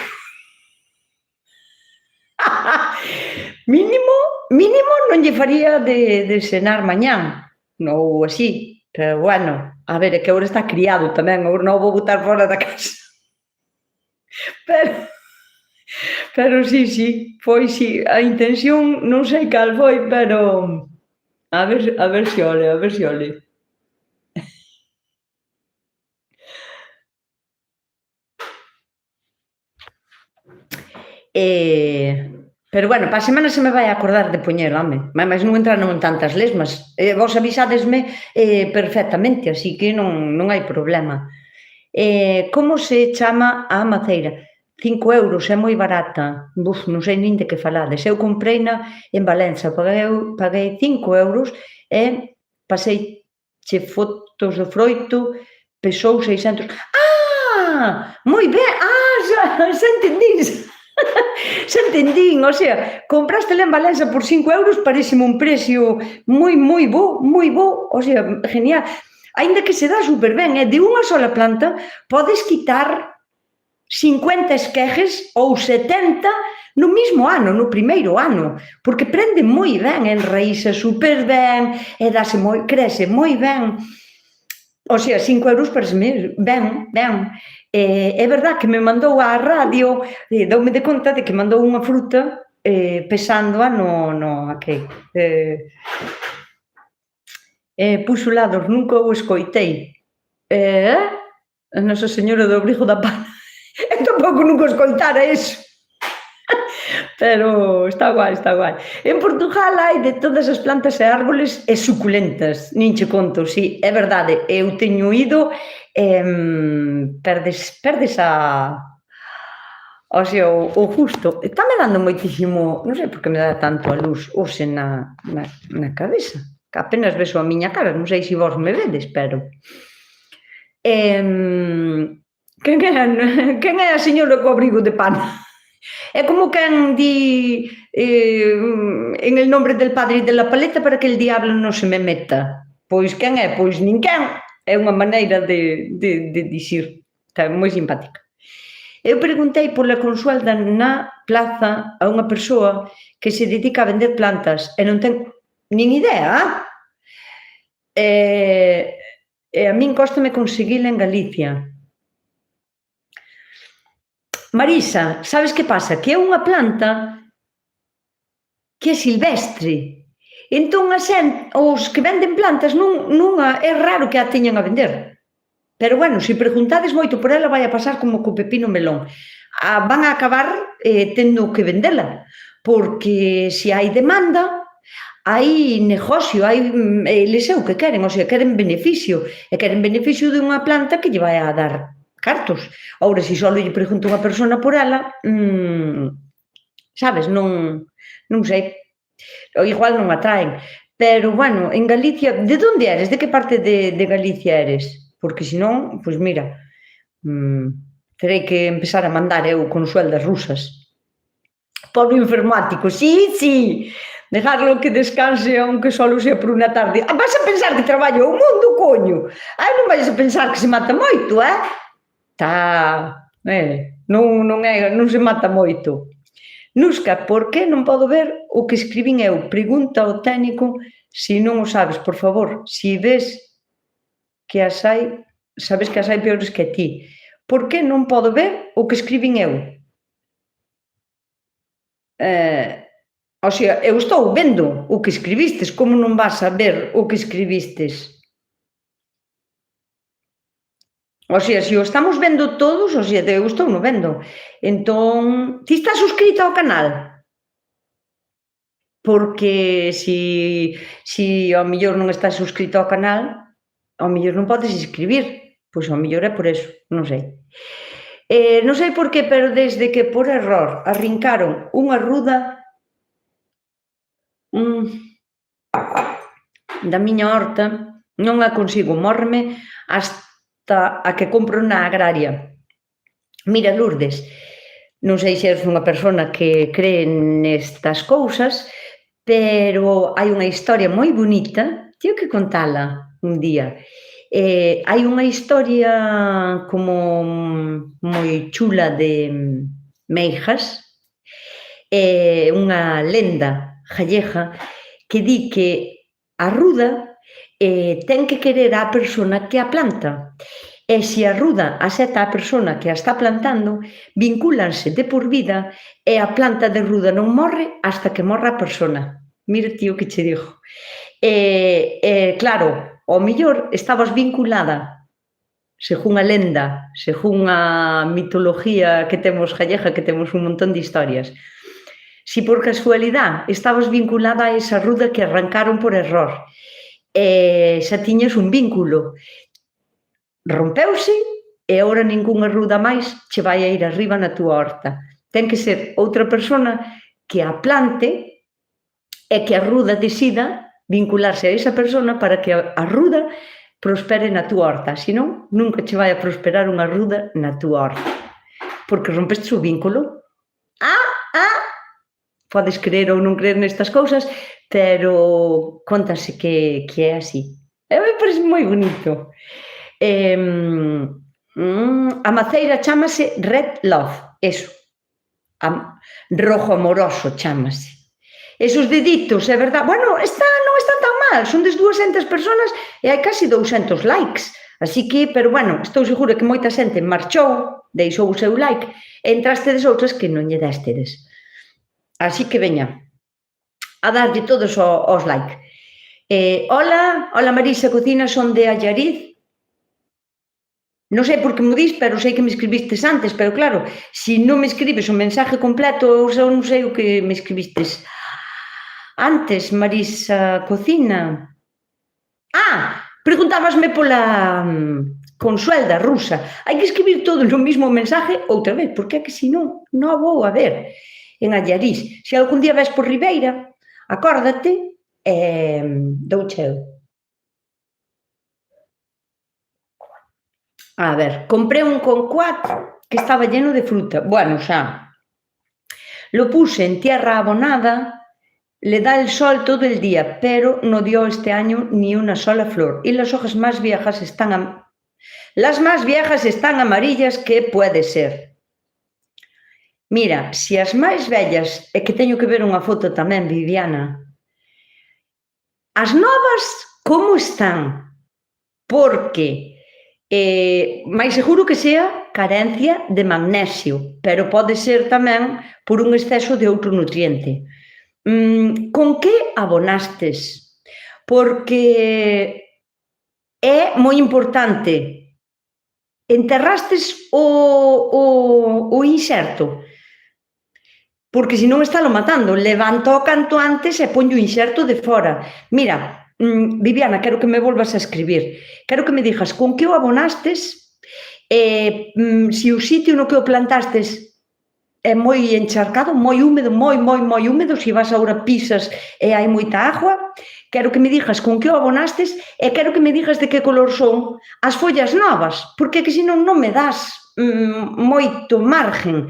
Mínimo non lle faría de cenar mañán, ou así, pero bueno, a ver, é que agora está criado tamén, agora non vou botar fora da casa. Pero sí, foi, sí, a intención non sei cal foi, pero a ver se ole. Pero bueno, para a semana se me vai acordar de poñer, home, mas non entraron en tantas lesmas. Vos avisádesme perfectamente, así que non hai problema. Como se chama a maceira? 5 euros, é moi barata. Non sei nin de que falades. Eu compreina en Valença, paguei 5 euros e paseiche fotos do froito, pesou 600... Moi ben, xa entendín. Xa entendín, o sea, comprastela en Valença por 5 euros, pareceme un precio moi bo, o sea, genial. Aínda que se dá super ben, de unha sola planta podes quitar 50 esquejes ou 70 no mismo ano, no primeiro ano, porque prende moi ben, enraíza super ben, e crece moi ben. O sea, 5 euros pareceme ben. É verdad que me mandou á radio, doume de conta de que mandou unha fruta pesándoa puxo lados, nunca o escoitei. A Nosa Señora do Abrigo da Pana. Eu tampouco nunca escoitara eso. Pero está guai, está guai. En Portugal hai de todas as plantas e árboles e suculentas, nin che conto, si, é verdade, eu teño ido, perdes o gusto. Está me dando moitísimo, non sei por que me dá tanto a luz hoxe na cabeza, que apenas vexo a miña cara, non sei se vos me vedes, pero... Quen é a señora co abrigo de pana? É como quen di en el nombre del Padre e de la paleta para que el diablo non se me meta. Pois quen é? Pois ninguén. É unha maneira de dicir. Está moi simpática. Eu preguntei pola consulta na plaza a unha persoa que se dedica a vender plantas e non ten nin idea. E a min cóstame conseguila en Galicia. Marisa, sabes que pasa? Que é unha planta que é silvestre. Entón, os que venden plantas é raro que a teñan a vender. Pero, bueno, se preguntades moito por ela, vai a pasar como co pepino melón. Van a acabar tendo que vendela, porque se hai demanda, hai negocio, eles é o que queren, o sea, queren beneficio, e queren beneficio de unha planta que lle vai a dar cartos. Agora, se só lle pregunto unha persona por ela, sabes, non sei, igual non atraen. Pero, bueno, en Galicia, de onde eres? De que parte de Galicia eres? Porque, senón, pois mira, terei que empezar a mandar eu consueldas rusas. Polo informático, sí, dejarlo que descanse aunque solo sea por unha tarde. Vas a pensar que traballo o mundo, coño? Non vais a pensar que se mata moito, non se mata moito. Nusca, por que non podo ver o que escribín eu? Pregunta ao técnico se non o sabes, por favor. Se ves que as hai, sabes que as hai peores que ti. Por que non podo ver o que escribín eu? O sea, eu estou vendo o que escribistes, como non vas a ver o que escribistes? O sea, se o estamos vendo todos, o sea, eu estou no vendo. Entón, ti estás suscrita ao canal? Porque se ao mellor non estás suscrito ao canal, ao mellor non podes escribir. Pois ao mellor é por eso, non sei. Non sei por qué, pero desde que por error arrincaron unha ruda da miña horta, non a consigo, mórreme hasta a que compro na agraria. Mira, Lourdes, non sei se eres unha persona que cree nestas cousas, pero hai unha historia moi bonita, teño que contala un día. Hai unha historia como moi chula de Meijas, unha lenda gallega que di que a ruda ten que querer a persona que a planta. E se a ruda axeta a persona que a está plantando, vincúlanse de por vida e a planta de ruda non morre hasta que morra a persona. Mira, tío, que che digo. Claro, ao mellor estabas vinculada, según a lenda, según a mitología que temos gallega, que temos un montón de historias. Si por casualidade estabas vinculada a esa ruda que arrancaron por error, xa tiñas un vínculo, rompeuse e agora ningunha ruda máis che vai a ir arriba na túa horta. Ten que ser outra persona que a plante e que a ruda decida vincularse a esa persona para que a ruda prospere na túa horta. Senón, nunca che vai a prosperar unha ruda na túa horta. Porque rompeste o vínculo. Podes creer ou non creer nestas cousas, pero contase que é así. Me parece moi bonito. A maceira chámase Red Love, eso. Rojo amoroso chámase. Esos deditos, é verdade, bueno, non están tan mal, son des 200 personas e hai casi 200 likes. Así que, pero bueno, estou segura que moita xente marchou, deixou o seu like, e entrastedes outras que non lle destedes. Así que veña, a darlle todos os like. Hola Marisa Cocina, son de Allariz. Non sei por que me dis, pero sei que me escribistes antes, pero claro, se non me escribes o mensaje completo, eu non sei o que me escribistes antes, Marisa Cocina. Preguntábasme pola Consuelda rusa. Hai que escribir todo no mismo mensaje outra vez, porque é que senón non vou a ver en Allariz. Se algún día ves por Ribeira, acórdate, douche eu. A ver, compré un concuat que estaba lleno de fruta. Bueno, xa. Lo puse en tierra abonada, le da el sol todo el día, pero no dio este año ni una sola flor. Y las hojas más viejas están amarillas, ¿qué puede ser? Mira, si as máis vellas, é que teño que ver unha foto tamén, Viviana. As novas, como están? Porque máis seguro que sea carencia de magnesio, pero pode ser tamén por un exceso de outro nutriente. Con que abonastes? Porque é moi importante. Enterrastes o inserto? Porque se non está lo matando, levanta o canto antes e ponlle o inserto de fora. Mira, Viviana, quero que me volvas a escribir. Quero que me digas con que o abonastes, se o sitio no que o plantastes é moi encharcado, moi húmedo, moi húmedo, se vas agora pisas e hai moita agua. Quero que me digas con que o abonastes e quero que me digas de que color son as follas novas, porque que senón non me das moito margen.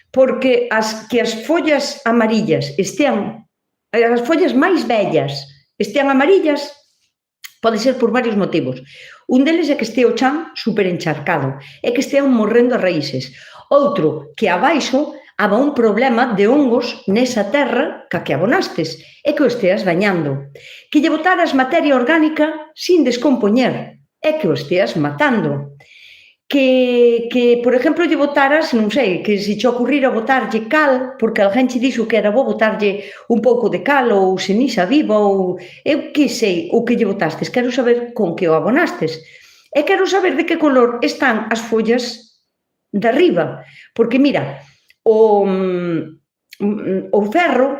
Porque as follas amarillas estean, as follas máis vellas estean amarillas, pode ser por varios motivos. Un deles é que este o chan super encharcado, é que estean morrendo as raíces. Outro, que abaixo haba un problema de hongos nesa terra ca que abonastes, é que o esteas dañando. Que lle botaras materia orgánica sin descompoñer, é que o esteas matando. Que, por exemplo, lle botaras, non sei, que se che ocurrira botarlle cal, porque alguén che dixo que era bo botarlle un pouco de cal ou ceniza viva ou eu que sei o que lle botastes. Quero saber con que o abonastes. E quero saber de que color están as follas de arriba. Porque, mira, o ferro,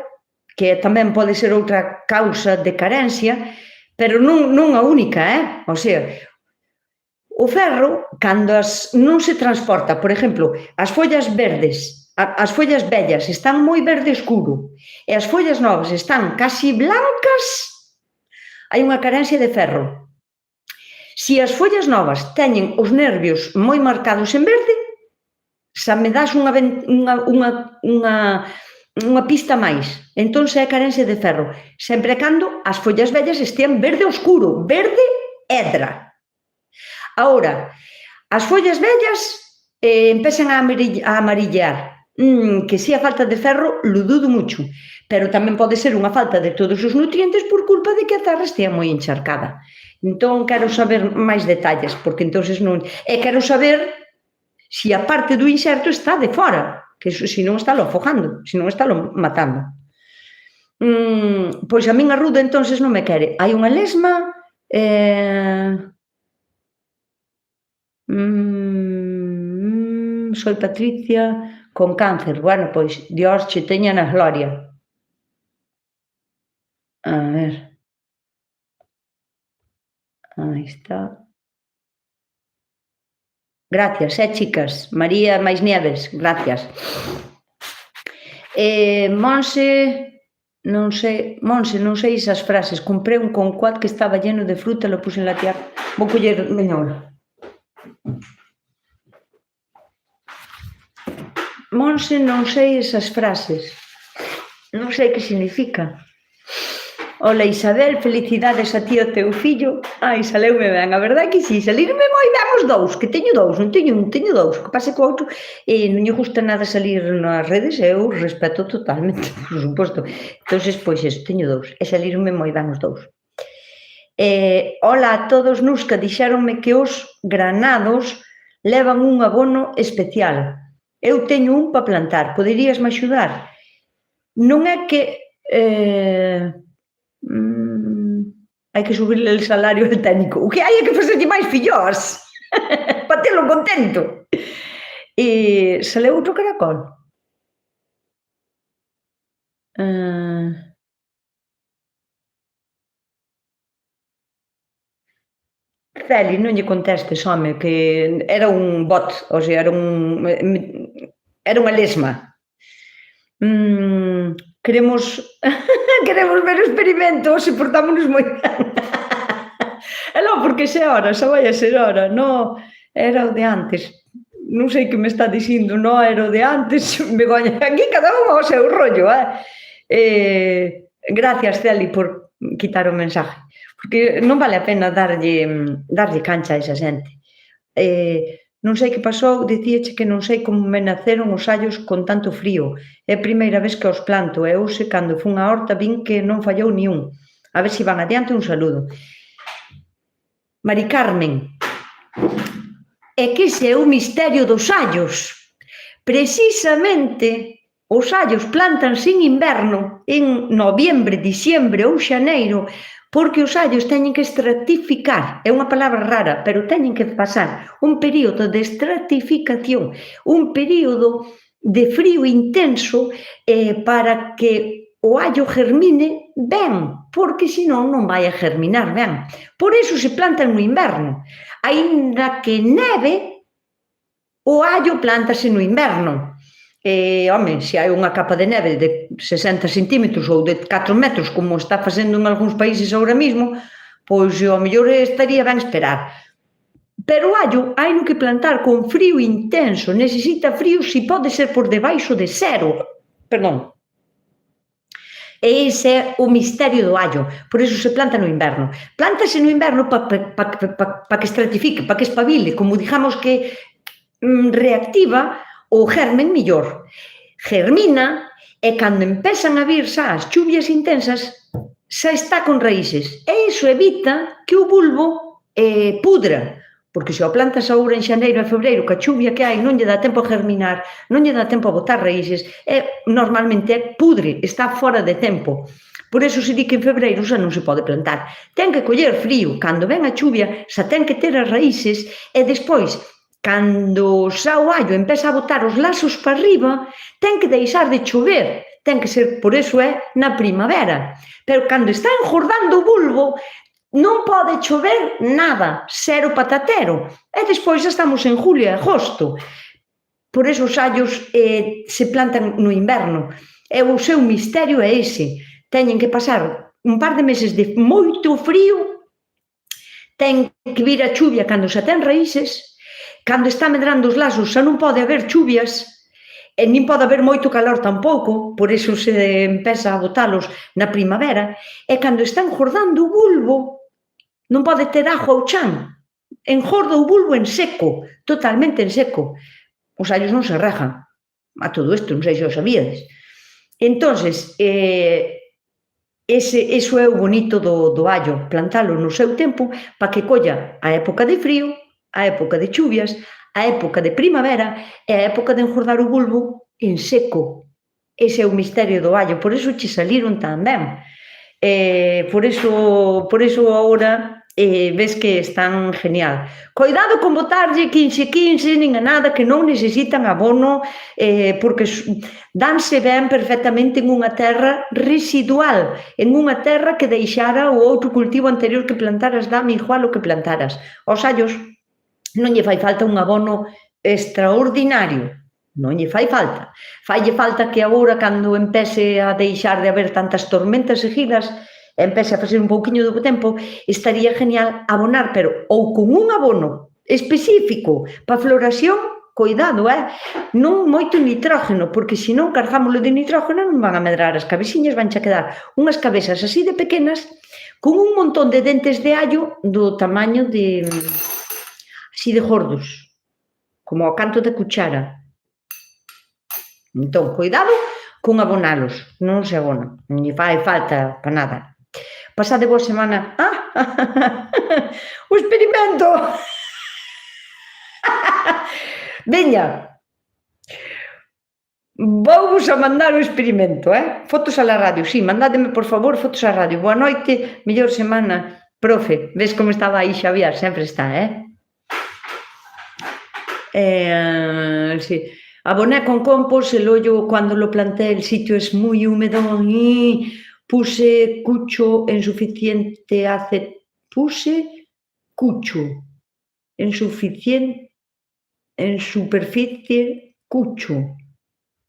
que tamén pode ser outra causa de carencia, pero non a única, O sea, o ferro, cando non se transporta, por exemplo, as follas verdes, as follas vellas están moi verde escuro e as follas novas están casi blancas, hai unha carencia de ferro. Se as follas novas teñen os nervios moi marcados en verde, xa me das unha pista máis. Entón, é carencia de ferro. Sempre cando as follas vellas estean verde oscuro, verde edra. Ahora, as follas vellas empezan a amarillar. Que si a falta de ferro, lo dudo mucho. Pero tamén pode ser unha falta de todos os nutrientes por culpa de que a terra estea moi encharcada. Entón, quero saber máis detalles, porque entonces non... E quero saber se a parte do inserto está de fora, que se non está lo afogando, se non está lo matando. Pois a min a ruda entonces non me quere. Hai unha lesma... Soy Patricia con cáncer. Bueno, pois Dios che teña na gloria. A ver. Aí está. Gracias, chicas. María máis Nieves, gracias. Monse, non sei esas frases. Compré un concuat que estaba lleno de fruta, lo puse en la tierra. Vou coller meñora. Monse, non sei esas frases. Non sei que significa. Ola, Isabel, felicidades a ti e ao teu fillo. Ai, saleume ben, a verdade que si, salirme moi ben os dous, que teño dous, non teño dous, que pase co outro, non lle gusta nada salir nas redes, eu respeto totalmente, por suposto. Entonces, pois eso, teño dous, e salirme moi ben os dous. Ola a todos, Nusca, dixéronme que os granados levan un abono especial. Eu teño un para plantar, poderíasme axudar? Non é que hai que subirle el salario al técnico. O que hai é que facerlle máis fillós para telo contento. E saleu outro caracol. Celi, non lle contestes, home, que era un bot, o sea, era unha lesma. Queremos queremos ver o experimento, se portámonos moi ben. E non, porque xa é hora, xa vai a ser hora, no, era o de antes. Non sei que me está dicindo, no, era o de antes, Begoña, aquí cada un ao seu rollo, gracias, Celi, por quitar o mensaje, porque non vale a pena darlle cancha a esa xente. Non sei que pasou, dicíache que non sei como me naceron os allos con tanto frío. É a primeira vez que os planto e hoxe, cando fun á horta, vin que non fallou ni un. A ver se van adiante, un saludo. Mari Carmen, é que ese é o misterio dos allos. Precisamente, os allos plantanse en inverno, en noviembre, diciembre ou xaneiro, porque os allos teñen que estratificar, é unha palabra rara, pero teñen que pasar un período de estratificación, un período de frío intenso para que o allo germine ben, porque senón non vai a germinar ben. Por iso se plantan no inverno. Aínda que neve, o allo plántase no inverno. Home, se hai unha capa de neve de 60 centímetros ou de 4 metros, como está facendo en algúns países agora mesmo, pois ao mellor estaría ben esperar. Pero o allo hai no que plantar con frío intenso, necesita frío se pode ser por debaixo de cero. Perdón. E ese é o misterio do allo, por iso se planta no inverno. Plántase no inverno para que estratifique, para que espabile, como digamos que reactiva o germen millor. Germina e cando empezan a vir xa as chuvias intensas, xa está con raíces. E iso evita que o bulbo pudra, porque se o plantas agora en xaneiro e febreiro, que a chuvia que hai non lle dá tempo a germinar, non lle dá tempo a botar raíces, normalmente é pudre, está fora de tempo. Por iso se di que en febreiro xa non se pode plantar. Ten que coller frío, cando ven a chuvia, xa ten que ter as raíces e despois, cando xa o allo empeza a botar os lazos para arriba, ten que deixar de chover, ten que ser, por iso é, na primavera. Pero cando está engordando o bulbo, non pode chover nada, cero patatero. E despois estamos en julio e agosto. Por iso os allos se plantan no inverno. E o seu misterio é ese. Teñen que pasar un par de meses de moito frío, ten que vir a chuvia cando xa ten raíces. Cando está medrando os lazos xa non pode haber chuvias e nin pode haber moito calor tampouco, por iso se empeza a botalos na primavera, e cando está engordando o bulbo non pode ter agua ao chan, engorda o bulbo en seco, totalmente en seco. Os allos non se regan, a todo isto, non sei se o sabíades. Entonces, iso é o bonito do allo, plantalo no seu tempo para que colla a época de frío, a época de chuvias, a época de primavera e a época de engordar o bulbo en seco. Ese é o misterio do allo, por iso che saliron tan ben. Por iso agora ves que están genial. Coidado con botarlle 15-15, nin a nada, que non necesitan abono, porque danse ben perfectamente en unha terra residual, en unha terra que deixara o outro cultivo anterior que plantaras, dame igual o que plantaras. Os allos non lle fai falta un abono extraordinario, non lle fai falta. Faille falta que agora, cando empece a deixar de haber tantas tormentas seguidas, empece a facer un pouquiño do tempo, estaría genial abonar, pero ou con un abono específico para a floración, coidado, non moito nitrógeno, porque senón cargámoslo de nitrógeno non van a medrar as cabeciñas, van a quedar unhas cabezas así de pequenas, con un montón de dentes de allo do tamaño de así de gordos, como ao canto da cuchara. Entón, coidado con abonalos, non se abona, non lle fai falta para nada. Pasade boa semana. O experimento! Veña, Vouvos a mandar o experimento, Fotos a la radio, sí, mandádeme, por favor, fotos á radio. Boa noite, mellor semana. Profe, ves como estaba aí Xavier? Sempre está, sí. Aboné con compost, el hoyo cuando lo planté, el sitio es muy húmedo y puse cucho en suficiente puse cucho en suficiente en superficie cucho.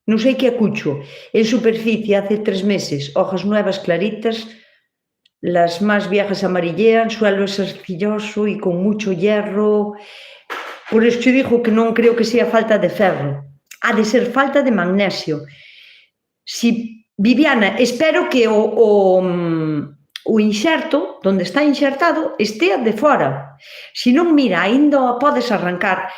Non sei que é cucho. En superficie hace 3 meses, hojas nuevas claritas, las más viejas amarillean, suelo es arcilloso y con mucho hierro. Por eso yo digo que non creo que sea falta de ferro. Ha de ser falta de magnesio. Si, Viviana, espero que o inxerto, onde está inxertado, estea de fora. Se non, mira, aínda podes arrancar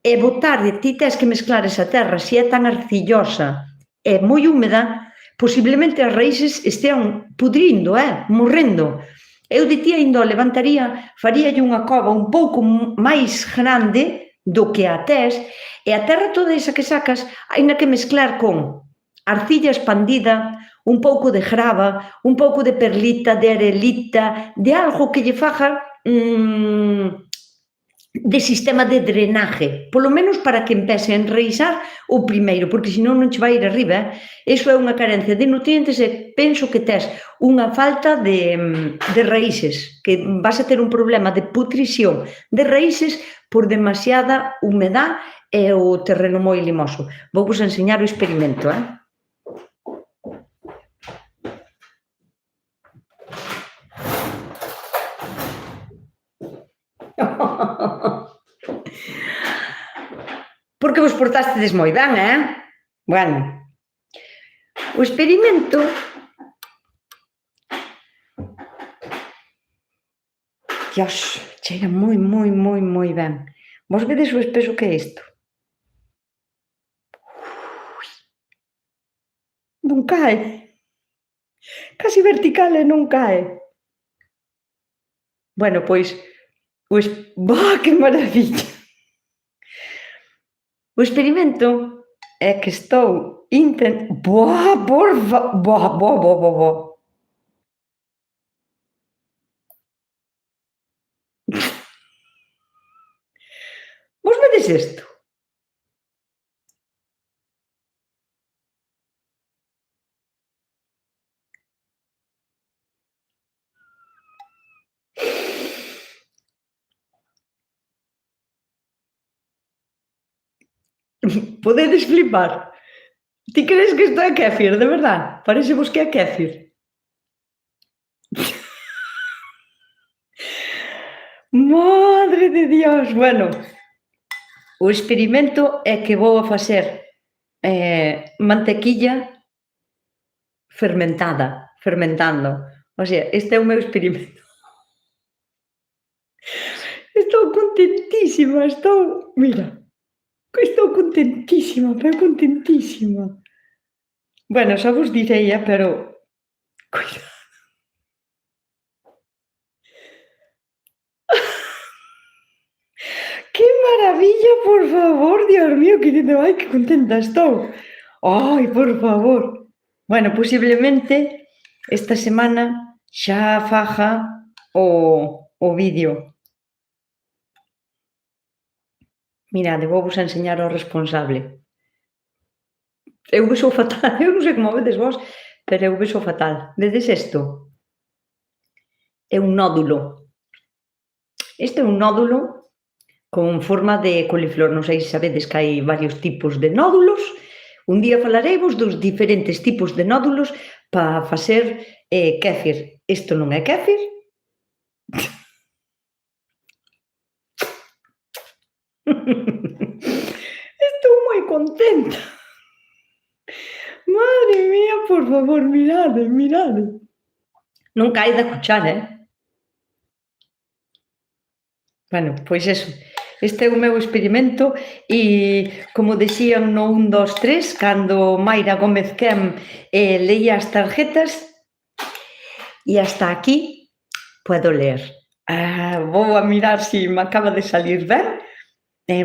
e botarlle, ti tes que mezclar esa terra, se é tan arcillosa e moi húmeda, posiblemente as raíces estean pudrindo, morrendo. Eu de ti ainda levantaría, faríalle unha cova un pouco máis grande do que a tes, e a terra toda esa que sacas, aínda que mezclar con arcilla expandida, un pouco de grava, un pouco de perlita, de arelita, de algo que lle faga de sistema de drenaje, polo menos para que empece a enraizar o primeiro, porque senón non che vai ir arriba. Iso é unha carencia de nutrientes e penso que tes unha falta de raíces, que vas a ter un problema de putrición de raíces por demasiada humedad e o terreno moi limoso. Vou vos enseñar o experimento, Porque vos portastedes moi ben, Bueno, o experimento Dios, cheira moi ben. Vos vedes o espeso que é isto? Non cae. Casi vertical e non cae. Bueno, pois, que maravilla! O experimento é que estou Vos vedes isto? Podedes flipar. Ti crees que isto é kéfir, de verdad? Parece vos que é kéfir? Madre de Dios! Bueno, o experimento é que vou a facer mantequilla fermentando. O sea, este é o meu experimento. Estou contentísima, mira, estou contentísima, pero contentísima. Bueno, xa vos direi, pero cuidado. ¡Que maravilla, por favor! Dios mío, que contenta estou. Ai, por favor. Bueno, posiblemente esta semana xa faga o vídeo. Mirade, vou vos enseñar o responsable. Eu vexo fatal, eu non sei como vedes vos, pero eu vexo fatal. Vedes isto? É un nódulo. Este é un nódulo con forma de coliflor. Non sei se sabedes que hai varios tipos de nódulos. Un día falareivos dos diferentes tipos de nódulos para facer kéfir. Isto non é kéfir. Estou moi contenta. Madre mía, por favor, mirade. Non cae da cuchara, Bueno, pois eso. Este é o meu experimento e, como decían no 1, 2, 3, cando Mayra Gómez Kem leía as tarjetas, e hasta aquí puedo ler. Vou a mirar se me acaba de salir ben.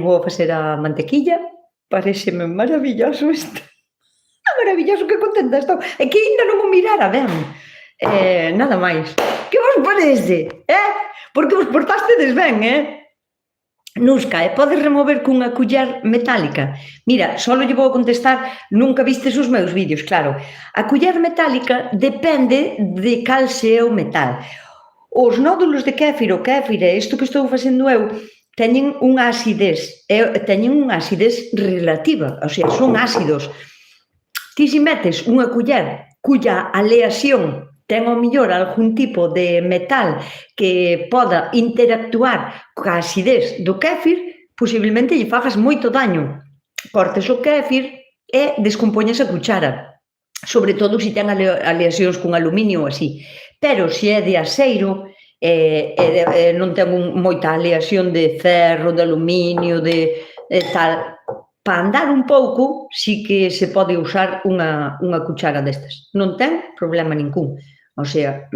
Vou a facer a mantequilla. Pareceme maravilloso isto. Maravilloso, que contenta estou. É que ainda non o mirara ben. Nada máis. Que vos parece? Porque vos portastedes ben, Nusca, podes remover cunha culler metálica? Mira, só lle vou contestar, nunca vistes os meus vídeos, claro. A culler metálica depende de cal sea o metal. Os nódulos de kéfir, o kéfir, isto que estou facendo eu, teñen unha acidez relativa, o sea, son ácidos. Ti se metes unha culler cuya aleación ten ao mellor algún tipo de metal que poda interactuar coa acidez do kéfir, posiblemente lle fagas moito daño. Cortes o kéfir e descompoñes a cuchara, sobre todo se ten aleacións con aluminio ou así. Pero se é de aceiro, non ten moita aleación de ferro, de aluminio, de tal, para andar un pouco, sí que se pode usar unha cuchara destas. Non ten problema ningún. O sea,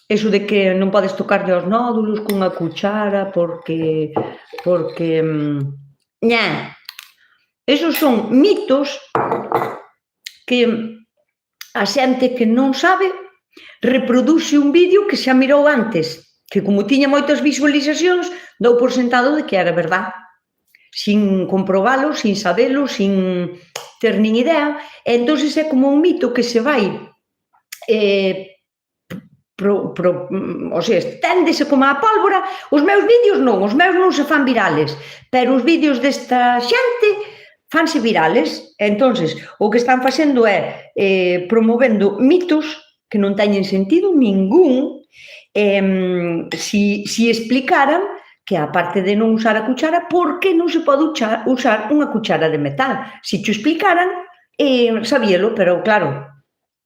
eso de que non podes tocarlle aos nódulos cunha cuchara porque esos son mitos que a xente que non sabe reproduce un vídeo que xa mirou antes, que como tiña moitas visualizacións, dou por sentado de que era verdad, sin comprobalo, sin sabelo, sin ter nin idea, e entón é como un mito que se vai o sea, esténdese como a pólvora. Os meus vídeos non se fan virales, pero os vídeos desta xente fanse virales. Entón, o que están facendo é promovendo mitos que non teñen sentido ningún. Si explicaran que, aparte de non usar a cuchara, por que non se pode usar unha cuchara de metal? Si te explicaran, sabíalo, pero claro,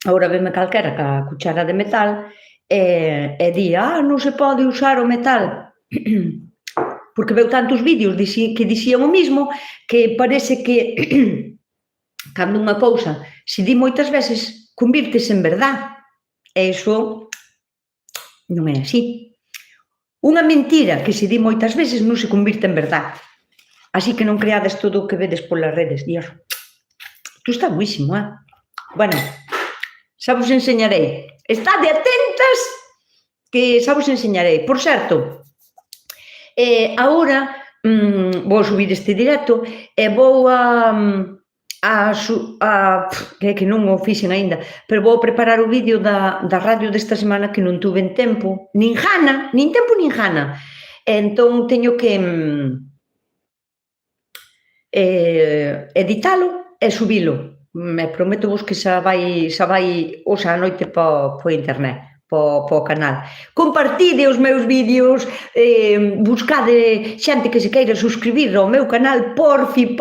agora veme calquera ca cuchara de metal e di, non se pode usar o metal, porque veu tantos vídeos que dicían o mismo, que parece que cando unha cousa se di moitas veces, convírtese en verdad, e iso non é así. Unha mentira que se di moitas veces non se convirte en verdad. Así que non creades todo o que vedes polas redes, Dios. Isto está buísimo, Bueno, xa vos enseñarei. Estade atentas que xa vos enseñarei. Por certo, agora vou subir este directo e vou que non o fixen aínda, pero vou preparar o vídeo da radio desta semana que non tuve tempo, nin tempo nin gana. Entón teño que editalo e subilo. Me prometo vos que xa vai hoxe a noite po internet, po canal. Compartide os meus vídeos, buscade xente que se queira suscribir ao meu canal, porfi,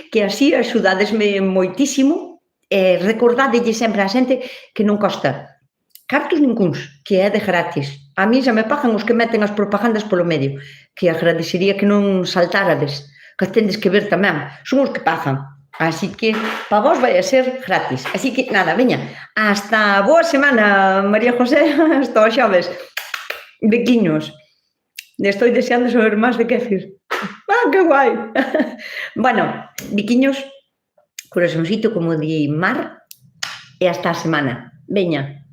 que así axudadesme moitísimo, e recordadelle sempre a xente que non costa cartos nincuns, que é de gratis. A mí xa me pagan os que meten as propagandas polo medio, que agradecería que non saltárades, que tendes que ver tamén, son os que pagan. Así que, para vos vai a ser gratis. Así que, nada, veña, hasta boa semana, María José, hasta o xoves. Bequiños. Estou deseando saber máis de kéfir. Que guai! Bueno, biquiños, corazoncito, como di Mar, e hasta a semana. Veña.